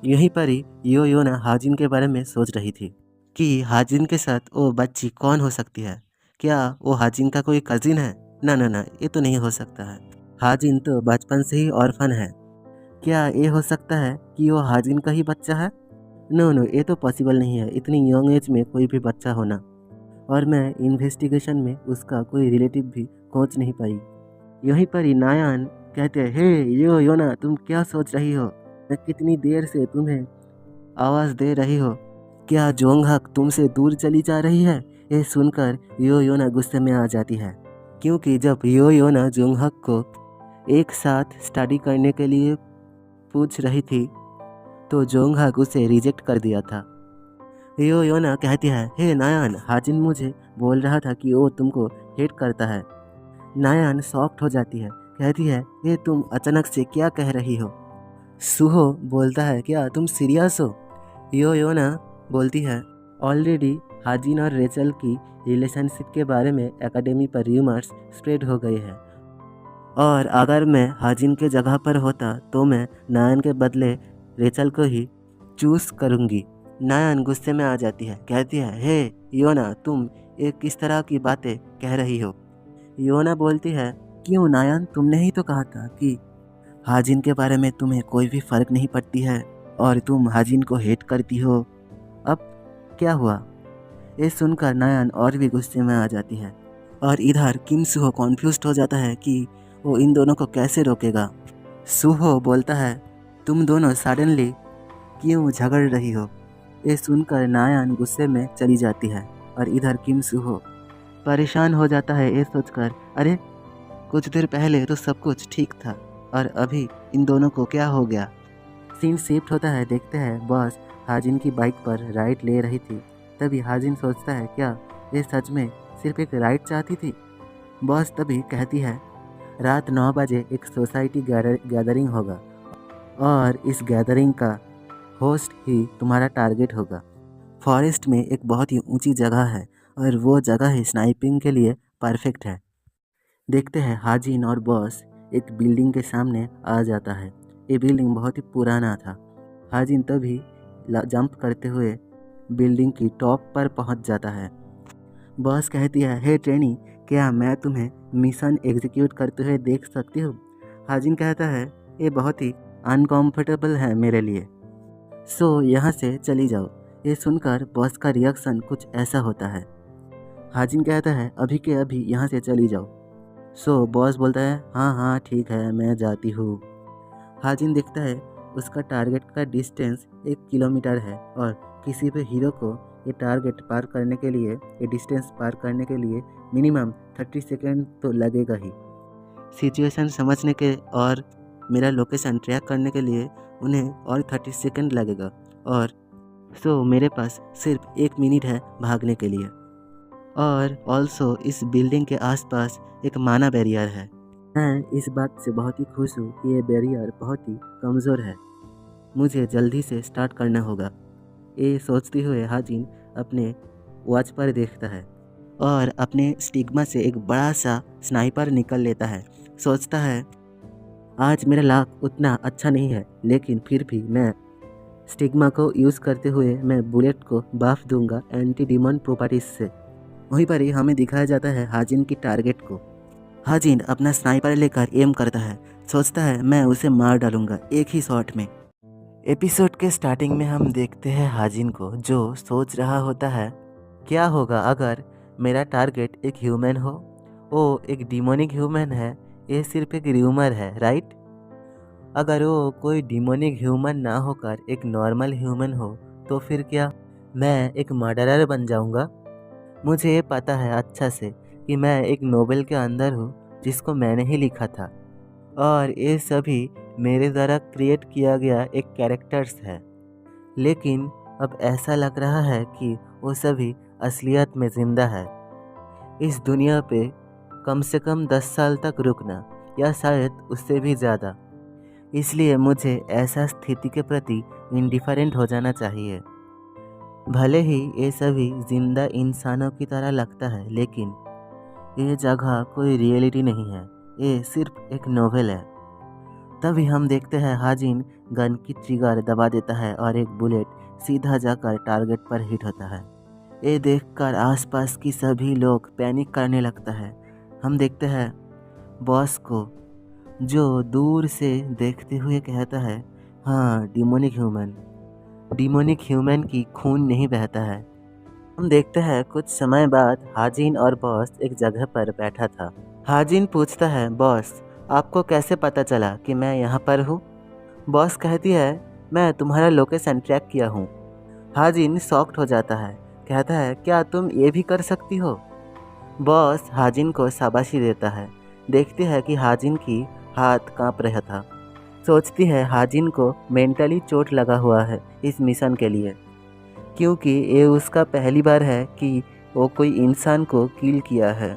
यहीं पर ही योना हाजिन के बारे में सोच रही थी कि हाजिन के साथ वो बच्ची कौन हो सकती है। क्या वो हाजिन का कोई कजिन है? ना, ये तो नहीं हो सकता है। हाजिन तो बचपन से ही ऑर्फन है। क्या ये हो सकता है कि वो हाजिन का ही बच्चा है? नो, ये तो पॉसिबल नहीं है, इतनी यंग एज में कोई भी बच्चा होना। और मैं इन्वेस्टिगेशन में उसका कोई रिलेटिव भी खोज नहीं पाई। यहीं पर ही नायान कहते हैं, हे योना, तुम क्या सोच रही हो? मैं कितनी देर से तुम्हें आवाज़ दे रही हो। क्या जोंगहक तुमसे दूर चली जा रही है? ये सुनकर योना गुस्से में आ जाती है, क्योंकि जब योना जोंगहक को एक साथ स्टडी करने के लिए पूछ रही थी तो जोंगहक उसे रिजेक्ट कर दिया था। योना कहती है, हे नायान, हाजिन मुझे बोल रहा था कि वो तुमको हेट करता है। नायान शॉक्ड हो जाती है। कहती है, ये तुम अचानक से क्या कह रही हो? सुहो बोलता है, क्या तुम सीरियस हो? योना बोलती है, ऑलरेडी हाजिन और रेचल की रिलेशनशिप के बारे में एकेडमी पर र्यूमर्स स्प्रेड हो गए हैं और अगर मैं हाजिन के जगह पर होता तो मैं नायान के बदले रेचल को ही चूज करूँगी। नायान गुस्से में आ जाती है। कहती है, हे योना, तुम ये किस तरह की बातें कह रही हो? योना बोलती है, क्यों नायान, तुमने ही तो कहा था कि हाजिन के बारे में तुम्हें कोई भी फर्क नहीं पड़ती है और तुम हाजिन को हेट करती हो। अब क्या हुआ? ये सुनकर नायान और भी गुस्से में आ जाती है और इधर किम सुहो कॉन्फ्यूज्ड हो जाता है कि वो इन दोनों को कैसे रोकेगा। सुहो बोलता है, तुम दोनों सडनली क्यों झगड़ रही हो? ये सुनकर नायान गुस्से में चली जाती है और इधर किम सुहो परेशान हो जाता है ये सोचकर, अरे कुछ देर पहले तो सब कुछ ठीक था और अभी इन दोनों को क्या हो गया? सीन शिफ्ट होता है। देखते हैं बॉस हाजिन की बाइक पर राइड ले रही थी। तभी हाजिन सोचता है, क्या ये सच में सिर्फ एक राइड चाहती थी? बॉस तभी कहती है, रात 9 बजे एक सोसाइटी गैदरिंग होगा और इस गैदरिंग का होस्ट ही तुम्हारा टारगेट होगा। फॉरेस्ट में एक बहुत ही ऊंची जगह है और वो जगह ही स्नाइपिंग के लिए परफेक्ट है। देखते हैं हाजिन और बॉस एक बिल्डिंग के सामने आ जाता है। ये बिल्डिंग बहुत ही पुराना था। हाजिन तभी जंप करते हुए बिल्डिंग की टॉप पर पहुंच जाता है। बॉस कहती है, हे ट्रेनी, क्या मैं तुम्हें मिशन एग्जीक्यूट करते हुए देख सकती हूँ? हाजिन कहता है, ये बहुत ही अनकंफर्टेबल है मेरे लिए, सो यहाँ से चली जाओ। ये सुनकर बॉस का रिएक्शन कुछ ऐसा होता है। हाजिन कहता है, अभी के अभी यहाँ से चली जाओ। सो बॉस बोलता है, हाँ हाँ ठीक है, मैं जाती हूँ। हाजिन देखता है उसका टारगेट का डिस्टेंस 1 किलोमीटर है और किसी भी हीरो को ये टारगेट पार करने के लिए, ये डिस्टेंस पार करने के लिए मिनिमम 30 सेकेंड तो लगेगा ही। सिचुएशन समझने के और मेरा लोकेशन ट्रैक करने के लिए उन्हें और 30 सेकेंड लगेगा, और सो मेरे पास सिर्फ 1 मिनट है भागने के लिए। और ऑल्सो इस बिल्डिंग के आसपास एक माना बैरियर है। मैं इस बात से बहुत ही खुश हूँ कि ये बैरियर बहुत ही कमज़ोर है। मुझे जल्दी से स्टार्ट करना होगा। ये सोचते हुए हाजिन अपने वॉच पर देखता है और अपने स्टिग्मा से एक बड़ा सा स्नाइपर निकल लेता है। सोचता है, आज मेरा लाक उतना अच्छा नहीं है, लेकिन फिर भी मैं स्टिग्मा को यूज़ करते हुए मैं बुलेट को बाफ दूंगा एंटी डिमन प्रॉपर्टीज से। वहीं पर ही हमें दिखाया जाता है हाजिन की टारगेट को। हाजिन अपना स्नाइपर लेकर एम करता है, सोचता है मैं उसे मार डालूंगा एक ही शॉट में। एपिसोड के स्टार्टिंग में हम देखते हैं हाजिन को, जो सोच रहा होता है, क्या होगा अगर मेरा टारगेट एक ह्यूमन हो? वो एक डिमोनिक ह्यूमन है, ये सिर्फ एक र्यूमर है, राइट? अगर वो कोई डिमोनिक ह्यूमन ना होकर एक नॉर्मल ह्यूमन हो तो फिर क्या मैं एक मर्डरर बन जाऊंगा? मुझे ये पता है अच्छा से कि मैं एक नोवेल के अंदर हूँ जिसको मैंने ही लिखा था, और ये सभी मेरे द्वारा क्रिएट किया गया एक कैरेक्टर्स है। लेकिन अब ऐसा लग रहा है कि वो सभी असलियत में ज़िंदा है। इस दुनिया पे कम से कम 10 साल तक रुकना, या शायद उससे भी ज़्यादा। इसलिए मुझे ऐसा स्थिति के प्रति इंडिफरेंट हो जाना चाहिए। भले ही ये सभी जिंदा इंसानों की तरह लगता है, लेकिन ये जगह कोई रियलिटी नहीं है, ये सिर्फ एक नोवेल है। तभी हम देखते हैं हाजिन गन की ट्रिगर दबा देता है और एक बुलेट सीधा जाकर टारगेट पर हिट होता है। ये देखकर आसपास की सभी लोग पैनिक करने लगता है। हम देखते हैं बॉस को, जो दूर से देखते हुए कहता है, हाँ डिमोनिक ह्यूमन की खून नहीं बहता है। हम देखते हैं कुछ समय बाद हाजिन और बॉस एक जगह पर बैठा था। हाजिन पूछता है, बॉस आपको कैसे पता चला कि मैं यहाँ पर हूँ? बॉस कहती है, मैं तुम्हारा लोकेशन ट्रैक किया हूँ। हाजिन शॉक्ड हो जाता है, कहता है, क्या तुम ये भी कर सकती हो? बॉस हाजिन को शाबाशी देता है। देखती है कि हाजिन की हाथ कांप रहा था। सोचती है हाजिन को मेंटली चोट लगा हुआ है इस मिशन के लिए, क्योंकि ये उसका पहली बार है कि वो कोई इंसान को किल किया है।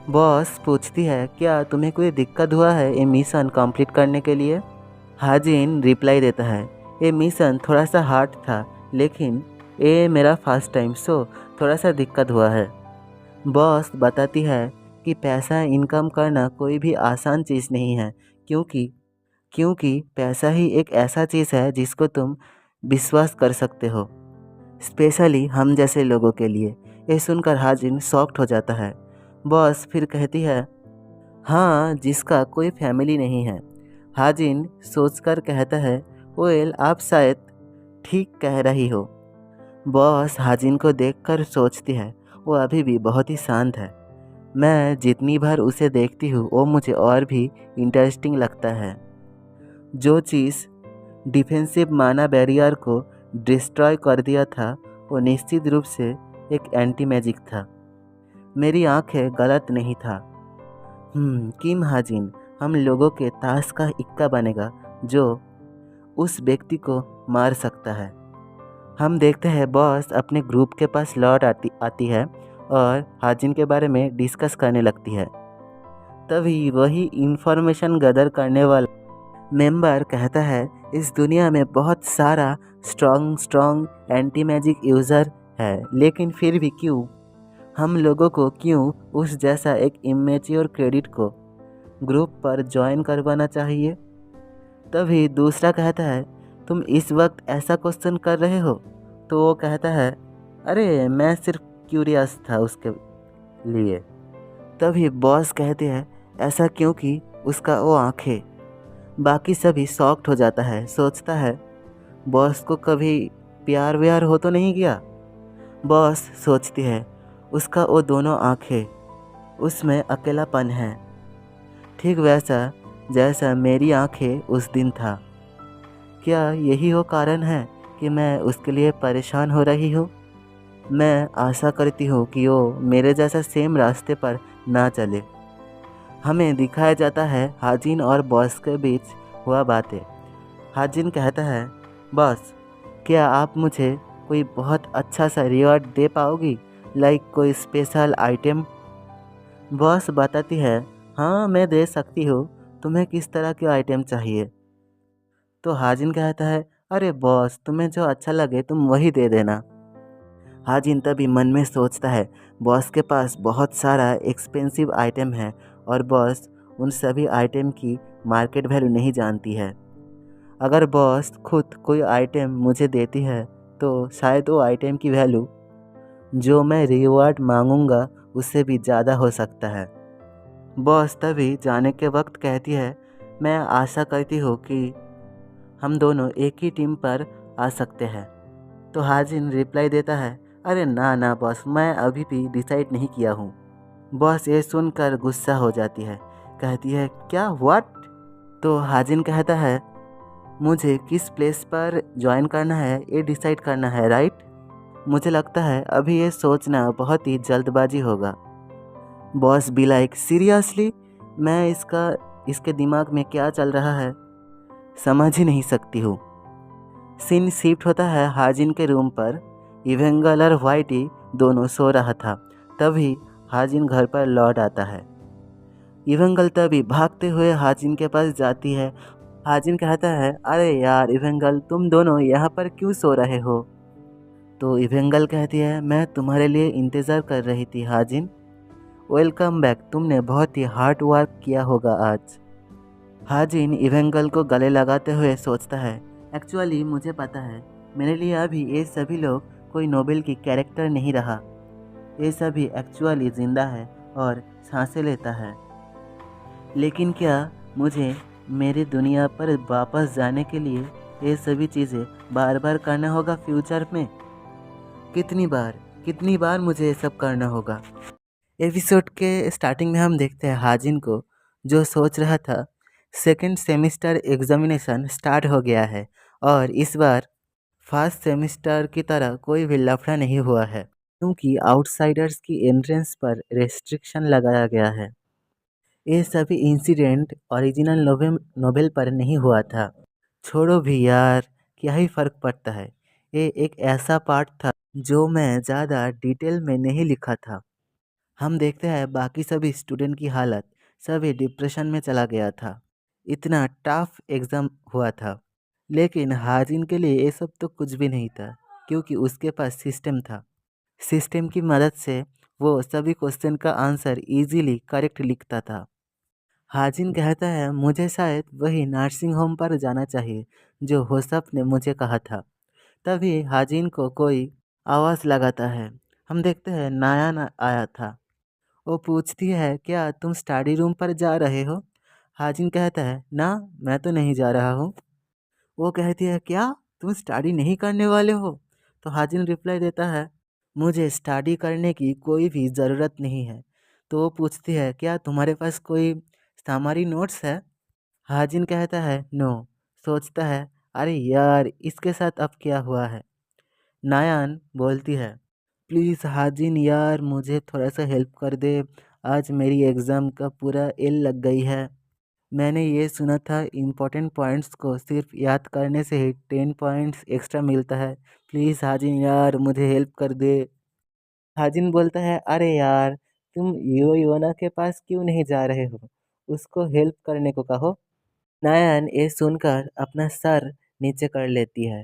बॉस पूछती है, क्या तुम्हें कोई दिक्कत हुआ है ये मिशन कंप्लीट करने के लिए? हाजिन रिप्लाई देता है, ये मिशन थोड़ा सा हार्ड था, लेकिन ये मेरा फर्स्ट टाइम, सो थोड़ा सा दिक्कत हुआ है। बॉस बताती है कि पैसा इनकम करना कोई भी आसान चीज़ नहीं है, क्योंकि पैसा ही एक ऐसा चीज़ है जिसको तुम विश्वास कर सकते हो, स्पेशली हम जैसे लोगों के लिए। ये सुनकर हाजिन शॉक्ड हो जाता है। बॉस फिर कहती है, हाँ, जिसका कोई फैमिली नहीं है। हाजिन सोचकर कहता है, वेल आप शायद ठीक कह रही हो। बॉस हाजिन को देखकर सोचती है, वो अभी भी बहुत ही शांत है। मैं जितनी बार उसे देखती हूँ वो मुझे और भी इंटरेस्टिंग लगता है। जो चीज़ डिफेंसिव माना बैरियर को डिस्ट्रॉय कर दिया था, वो निश्चित रूप से एक एंटी मैजिक था। मेरी आंखें गलत नहीं था। किम हाजिन हम लोगों के ताश का इक्का बनेगा जो उस व्यक्ति को मार सकता है। हम देखते हैं बॉस अपने ग्रुप के पास लौट आती है और हाजिन के बारे में डिस्कस करने लगती है। तभी वही इंफॉर्मेशन गदर करने वाला मेंबर कहता है, इस दुनिया में बहुत सारा strong strong anti magic user है, लेकिन फिर भी क्यों हम लोगों को क्यों उस जैसा एक इमेच्योर क्रेडिट को ग्रुप पर ज्वाइन करवाना चाहिए। तभी दूसरा कहता है, तुम इस वक्त ऐसा क्वेश्चन कर रहे हो। तो वो कहता है, अरे मैं सिर्फ क्यूरियस था उसके लिए। तभी बॉस कहते हैं, ऐसा क्योंकि उसका वो आंखें। बाकी सभी शॉक्ड हो जाता है, सोचता है बॉस को कभी प्यार व्यार हो तो नहीं गया। बॉस सोचती है, उसका वो दोनों आंखें, उसमें अकेलापन है, ठीक वैसा जैसा मेरी आंखें उस दिन था। क्या यही वो कारण है कि मैं उसके लिए परेशान हो रही हूँ। मैं आशा करती हूँ कि वो मेरे जैसा सेम रास्ते पर ना चले। हमें दिखाया जाता है हाजिन और बॉस के बीच हुआ बातें। हाजिन कहता है, बॉस क्या आप मुझे कोई बहुत अच्छा सा रिवॉर्ड दे पाओगी, लाइक कोई स्पेशल आइटम। बॉस बताती है, हाँ मैं दे सकती हूँ, तुम्हें किस तरह के आइटम चाहिए। तो हाजिन कहता है, अरे बॉस तुम्हें जो अच्छा लगे तुम वही दे देना। हाजिन तभी मन में सोचता है, बॉस के पास बहुत सारा एक्सपेंसिव आइटम है और बॉस उन सभी आइटम की मार्केट वैल्यू नहीं जानती है। अगर बॉस खुद कोई आइटम मुझे देती है तो शायद वो आइटम की वैल्यू जो मैं रिवॉर्ड मांगूंगा उससे भी ज़्यादा हो सकता है। बॉस तभी जाने के वक्त कहती है, मैं आशा करती हूँ कि हम दोनों एक ही टीम पर आ सकते हैं। तो हाजिन रिप्लाई देता है, अरे ना ना बॉस, मैं अभी भी डिसाइड नहीं किया हूँ। बॉस ये सुनकर गुस्सा हो जाती है, कहती है, क्या व्हाट। तो हाजिन कहता है, मुझे किस प्लेस पर ज्वाइन करना है ये डिसाइड करना है, राइट। मुझे लगता है अभी ये सोचना बहुत ही जल्दबाजी होगा। बॉस बी लाइक, सीरियसली मैं इसके दिमाग में क्या चल रहा है समझ ही नहीं सकती हूँ। सीन शिफ्ट होता है हाजिन के रूम पर। इवेंगल और व्हाइटी दोनों सो रहा था। तभी हाजिन घर पर लौट आता है। इवेंगल तभी भागते हुए हाजिन के पास जाती है। हाजिन कहता है, अरे यार इवेंगल तुम दोनों यहाँ पर क्यों सो रहे हो। तो इवेंगल कहती है, मैं तुम्हारे लिए इंतज़ार कर रही थी हाजिन। वेलकम बैक, तुमने बहुत ही हार्ड वर्क किया होगा आज। हाजिन इवेंगल को गले लगाते हुए सोचता है, एक्चुअली मुझे पता है मेरे लिए अभी ये सभी लोग कोई नोबेल की कैरेक्टर नहीं रहा। ये सभी एक्चुअली ज़िंदा है और सांसें लेता है। लेकिन क्या मुझे मेरी दुनिया पर वापस जाने के लिए ये सभी चीज़ें बार बार करना होगा फ्यूचर में। कितनी बार मुझे ये सब करना होगा। एपिसोड के स्टार्टिंग में हम देखते हैं हाजिन को, जो सोच रहा था सेकंड सेमेस्टर एग्जामिनेशन स्टार्ट हो गया है और इस बार फर्स्ट सेमेस्टर की तरह कोई भी लफड़ा नहीं हुआ है, क्योंकि आउटसाइडर्स की एंट्रेंस पर रेस्ट्रिक्शन लगाया गया है। ये सभी इंसिडेंट ओरिजिनल नोवेल पर नहीं हुआ था। छोड़ो भी यार, क्या ही फ़र्क पड़ता है। ये एक ऐसा पार्ट था जो मैं ज़्यादा डिटेल में नहीं लिखा था। हम देखते हैं बाकी सभी स्टूडेंट की हालत, सभी डिप्रेशन में चला गया था। इतना टफ एग्ज़ाम हुआ था, लेकिन हाजिन के लिए ये सब तो कुछ भी नहीं था, क्योंकि उसके पास सिस्टम था। सिस्टम की मदद से वो सभी क्वेश्चन का आंसर इजीली करेक्ट लिखता था। हाजिन कहता है, मुझे शायद वही नर्सिंग होम पर जाना चाहिए जो होसफ ने मुझे कहा था। तभी हाजिन को कोई आवाज़ लगाता है। हम देखते हैं नायान आया था। वो पूछती है, क्या तुम स्टडी रूम पर जा रहे हो। हाजिन कहता है, ना मैं तो नहीं जा रहा हूँ। वो कहती है, क्या तुम स्टडी नहीं करने वाले हो। तो हाजिन रिप्लाई देता है, मुझे स्टडी करने की कोई भी ज़रूरत नहीं है। तो वो पूछती है, क्या तुम्हारे पास कोई समरी नोट्स है। हाजिन कहता है, नो। सोचता है, अरे यार इसके साथ अब क्या हुआ है। नायान बोलती है, प्लीज़ हाजिन यार मुझे थोड़ा सा हेल्प कर दे, आज मेरी एग्ज़ाम का पूरा एल लग गई है। मैंने ये सुना था इम्पोर्टेंट पॉइंट्स को सिर्फ याद करने से ही 10 पॉइंट्स एक्स्ट्रा मिलता है। प्लीज़ हाजिन यार मुझे हेल्प कर दे। हाजिन बोलता है, अरे यार तुम योना के पास क्यों नहीं जा रहे हो, उसको हेल्प करने को कहो। नायन ये सुनकर अपना सर नीचे कर लेती है।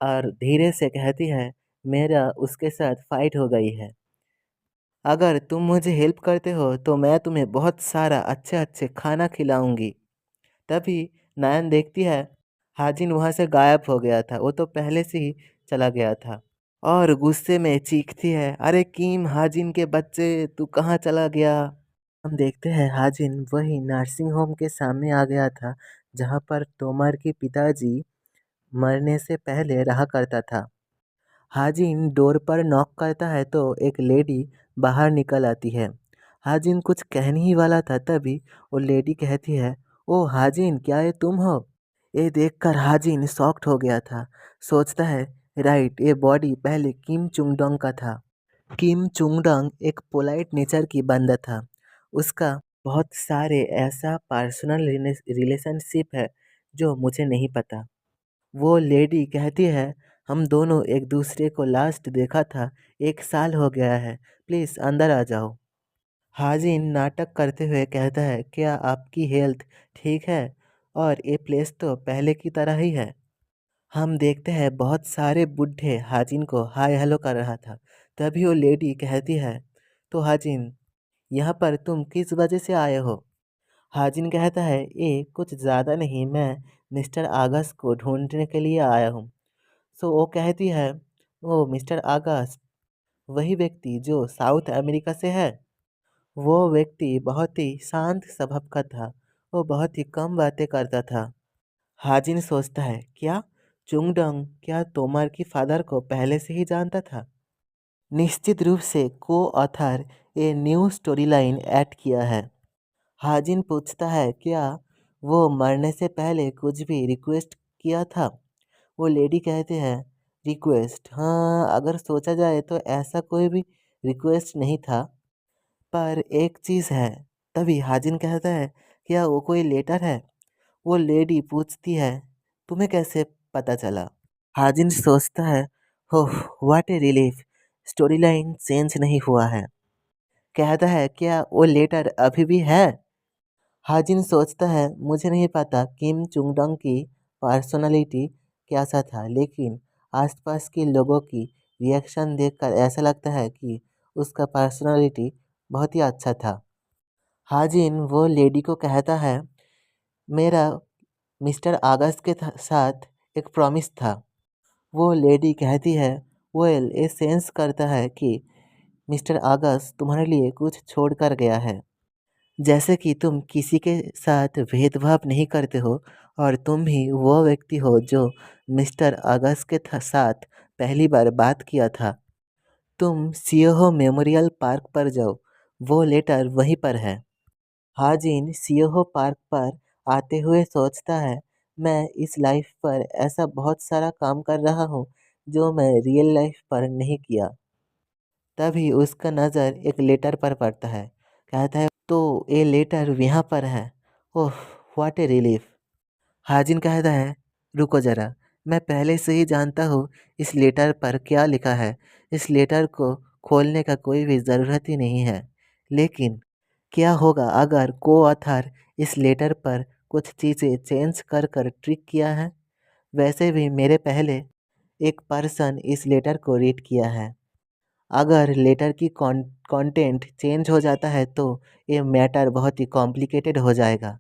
और धीरे से कहती है, मेरा उसके साथ फाइट हो गई है। अगर तुम मुझे हेल्प करते हो तो मैं तुम्हें बहुत सारा अच्छे अच्छे खाना खिलाऊंगी। तभी नयन देखती है, हाजिन वहाँ से गायब हो गया था, वो तो पहले से ही चला गया था। और गुस्से में चीखती है, अरे किम, हाजिन के बच्चे, तू कहाँ चला गया। हम देखते हैं हाजिन वही नर्सिंग होम के सामने आ गया था, जहाँ पर तोमर के पिताजी मरने से पहले रहा करता था। हाजिन डोर पर नॉक करता है तो एक लेडी बाहर निकल आती है। हाजिन कुछ कहने ही वाला था, तभी वो लेडी कहती है, ओ हाजिन, क्या ये तुम हो। ये देखकर हाजिन शॉक्ड हो गया था। सोचता है, राइट, ये बॉडी पहले किम चुंगडोंग का था। किम चुंगडोंग एक पोलाइट नेचर की बंदा था। उसका बहुत सारे ऐसा पर्सनल रिलेशनशिप है जो मुझे नहीं पता। वो लेडी कहती है, हम दोनों एक दूसरे को लास्ट देखा था 1 साल हो गया है, प्लीज़ अंदर आ जाओ। हाजिन नाटक करते हुए कहता है, क्या आपकी हेल्थ ठीक है? और ये प्लेस तो पहले की तरह ही है। हम देखते हैं बहुत सारे बुढ़े हाजिन को हाय हेलो कर रहा था। तभी वो लेडी कहती है, तो हाजिन, यहाँ पर तुम किस वजह से आए हो? हाजिन कहता है, ये कुछ ज़्यादा नहीं, मैं मिस्टर आगस को ढूंढने के लिए आया हूँ। सो वो कहती है, ओ मिस्टर आगस, वही व्यक्ति जो साउथ अमेरिका से है। वो व्यक्ति बहुत ही शांत स्वभाव का था। वो बहुत ही कम बातें करता था। हाजिन सोचता है, क्या चुंगडंग क्या तोमर की फादर को पहले से ही जानता था? निश्चित रूप से को author a new story line add किया है। हाजिन पूछता है, क्या वो मरने से पहले कुछ भी रिक्वेस्ट किया था? वो लेडी कहते हैं, रिक्वेस्ट, हाँ, अगर सोचा जाए तो ऐसा कोई भी रिक्वेस्ट नहीं था, पर एक चीज़ है। तभी हाजिन कहता है, क्या वो कोई लेटर है? वो लेडी पूछती है, तुम्हें कैसे पता चला? हाजिन सोचता है, oh, what a relief, story line change नहीं हुआ है। कहता है, क्या वो लेटर अभी भी है? हाजिन सोचता है, मुझे नहीं पता किम चुंगडंग की पर्सनालिटी कैसा था, लेकिन आसपास के लोगों की रिएक्शन देखकर ऐसा लगता है कि उसका पर्सनालिटी बहुत ही अच्छा था। हाजिन वो लेडी को कहता है, मेरा मिस्टर आगस्ट के साथ एक प्रॉमिस था। वो लेडी कहती है, वेल, ये सेंस करता है कि मिस्टर आगस्ट तुम्हारे लिए कुछ छोड़ कर गया है। जैसे कि तुम किसी के साथ भेदभाव नहीं करते हो, और तुम ही वो व्यक्ति हो जो मिस्टर अगस्त के साथ पहली बार बात किया था। तुम सियोहो मेमोरियल पार्क पर जाओ, वो लेटर वहीं पर है। हाजिन सियोहो पार्क पर आते हुए सोचता है, मैं इस लाइफ पर ऐसा बहुत सारा काम कर रहा हूँ जो मैं रियल लाइफ पर नहीं किया। तभी उसका नज़र एक लेटर पर पड़ता है। कहता है, तो ये लेटर यहाँ पर है। Oh, what a relief. Hajin कहता है, रुको ज़रा, मैं पहले से ही जानता हूँ इस लेटर पर क्या लिखा है। इस लेटर को खोलने का कोई भी ज़रूरत ही नहीं है। लेकिन क्या होगा अगर को ऑथर इस लेटर पर कुछ चीज़ें चेंज कर कर ट्रिक किया है? वैसे भी मेरे पहले एक पर्सन इस लेटर को रीड किया है। अगर लेटर की कंटेंट चेंज हो जाता है तो ये मैटर बहुत ही कॉम्प्लिकेटेड हो जाएगा।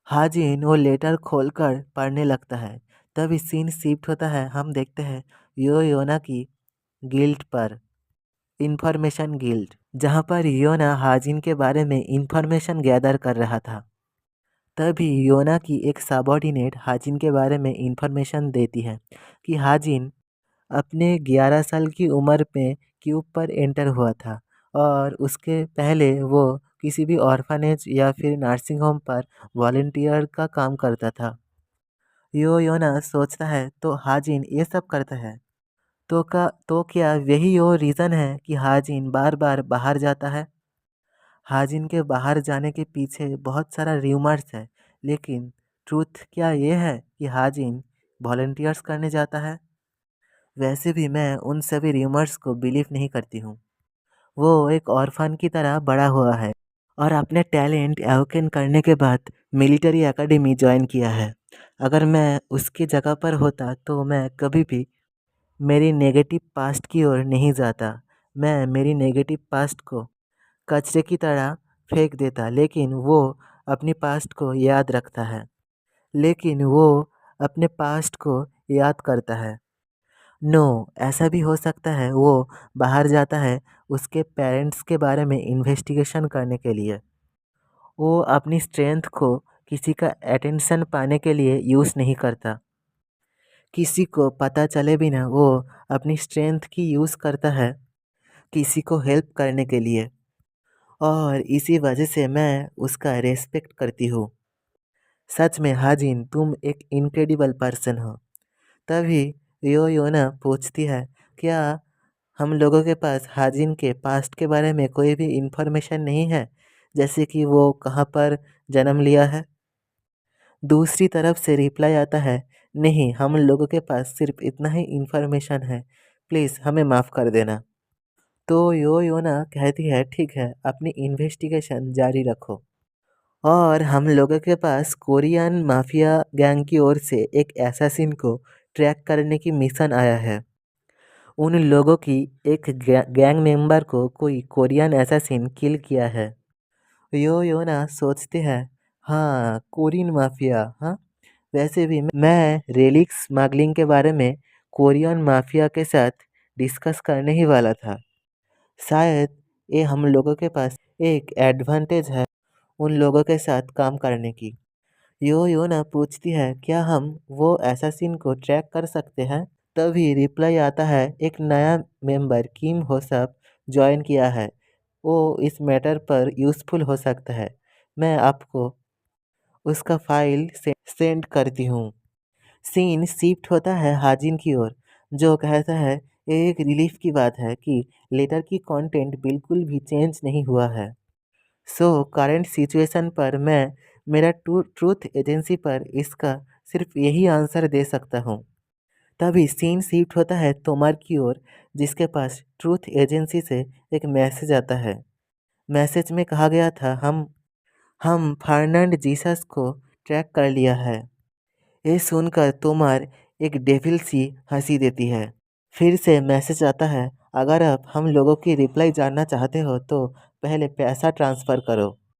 हाजिन वो लेटर खोलकर पढ़ने लगता है। तभी सीन शिफ्ट होता है। हम देखते हैं योना की गिल्ड पर, इंफॉर्मेशन गिल्ड, जहाँ पर योना हाजिन के बारे में इंफॉर्मेशन गैदर कर रहा था। तभी योना की एक सबॉर्डिनेट हाजिन के बारे में इंफॉर्मेशन देती है कि हाजिन अपने 11 साल की उम्र में क्यूब पर एंटर हुआ था, और उसके पहले वो किसी भी ऑर्फनेज या फिर नर्सिंग होम पर वॉलंटियर का काम करता था। योना सोचता है, तो हाजिन ये सब करता है तो क्या यही वो रीज़न है कि हाजिन बार बार बाहर जाता है? हाजिन के बाहर जाने के पीछे बहुत सारा र्यूमर्स है, लेकिन ट्रूथ क्या ये है कि हाजिन वॉलंटियर्स करने जाता है? वैसे भी मैं उन सभी र्यूमर्स को बिलीव नहीं करती हूँ। वो एक ऑर्फन की तरह बड़ा हुआ है और अपने टैलेंट अवेकन करने के बाद मिलिट्री एकेडमी ज्वाइन किया है। अगर मैं उसकी जगह पर होता तो मैं कभी भी मेरी नेगेटिव पास्ट की ओर नहीं जाता। मैं मेरी नेगेटिव पास्ट को कचरे की तरह फेंक देता, लेकिन वो अपनी पास्ट को याद रखता है। लेकिन वो अपने पास्ट को याद करता है। नो, ऐसा भी हो सकता है वो बाहर जाता है उसके पेरेंट्स के बारे में इन्वेस्टिगेशन करने के लिए। वो अपनी स्ट्रेंथ को किसी का अटेंशन पाने के लिए यूज़ नहीं करता। किसी को पता चले बिना वो अपनी स्ट्रेंथ की यूज़ करता है किसी को हेल्प करने के लिए, और इसी वजह से मैं उसका रेस्पेक्ट करती हूँ। सच में हाजिन, तुम एक इनक्रेडिबल पर्सन हो। तभी योना पूछती है, क्या हम लोगों के पास हाजिन के पास्ट के बारे में कोई भी इंफॉर्मेशन नहीं है, जैसे कि वो कहाँ पर जन्म लिया है? दूसरी तरफ से रिप्लाई आता है, नहीं, हम लोगों के पास सिर्फ इतना ही इंफॉर्मेशन है, प्लीज़ हमें माफ़ कर देना। तो योना कहती है, ठीक है, अपनी इन्वेस्टिगेशन जारी रखो। और हम लोगों के पास कोरियन माफिया गैंग की ओर से एक असैसिन को ट्रैक करने की मिशन आया है। उन लोगों की एक गैंग मेंबर को कोई कोरियन असैसिन किल किया है। योना सोचती है, हाँ, कोरियन माफिया, हाँ। वैसे भी मैं रेलिक्स स्मगलिंग के बारे में कोरियन माफिया के साथ डिस्कस करने ही वाला था। शायद ये हम लोगों के पास एक एडवांटेज है उन लोगों के साथ काम करने की। योना पूछती है, क्या हम वो असैसिन को ट्रैक कर सकते हैं? तभी रिप्लाई आता है, एक नया मेंबर किम होसप ज्वाइन किया है, वो इस मैटर पर यूज़फुल हो सकता है। मैं आपको उसका फाइल सेंड करती हूँ। सीन शिफ्ट होता है हाजिन की ओर, जो कहता है, ये एक रिलीफ की बात है कि लेटर की कंटेंट बिल्कुल भी चेंज नहीं हुआ है। सो करंट सिचुएशन पर मैं मेरा ट्रूथ एजेंसी पर इसका सिर्फ यही आंसर दे सकता हूँ। तभी सीन शिफ्ट होता है तोमर की ओर, जिसके पास ट्रूथ एजेंसी से एक मैसेज आता है। मैसेज में कहा गया था, हम फर्नांड जीसस को ट्रैक कर लिया है। ये सुनकर तोमर एक डेविल सी हंसी देती है। फिर से मैसेज आता है, अगर आप हम लोगों की रिप्लाई जानना चाहते हो तो पहले पैसा ट्रांसफ़र करो।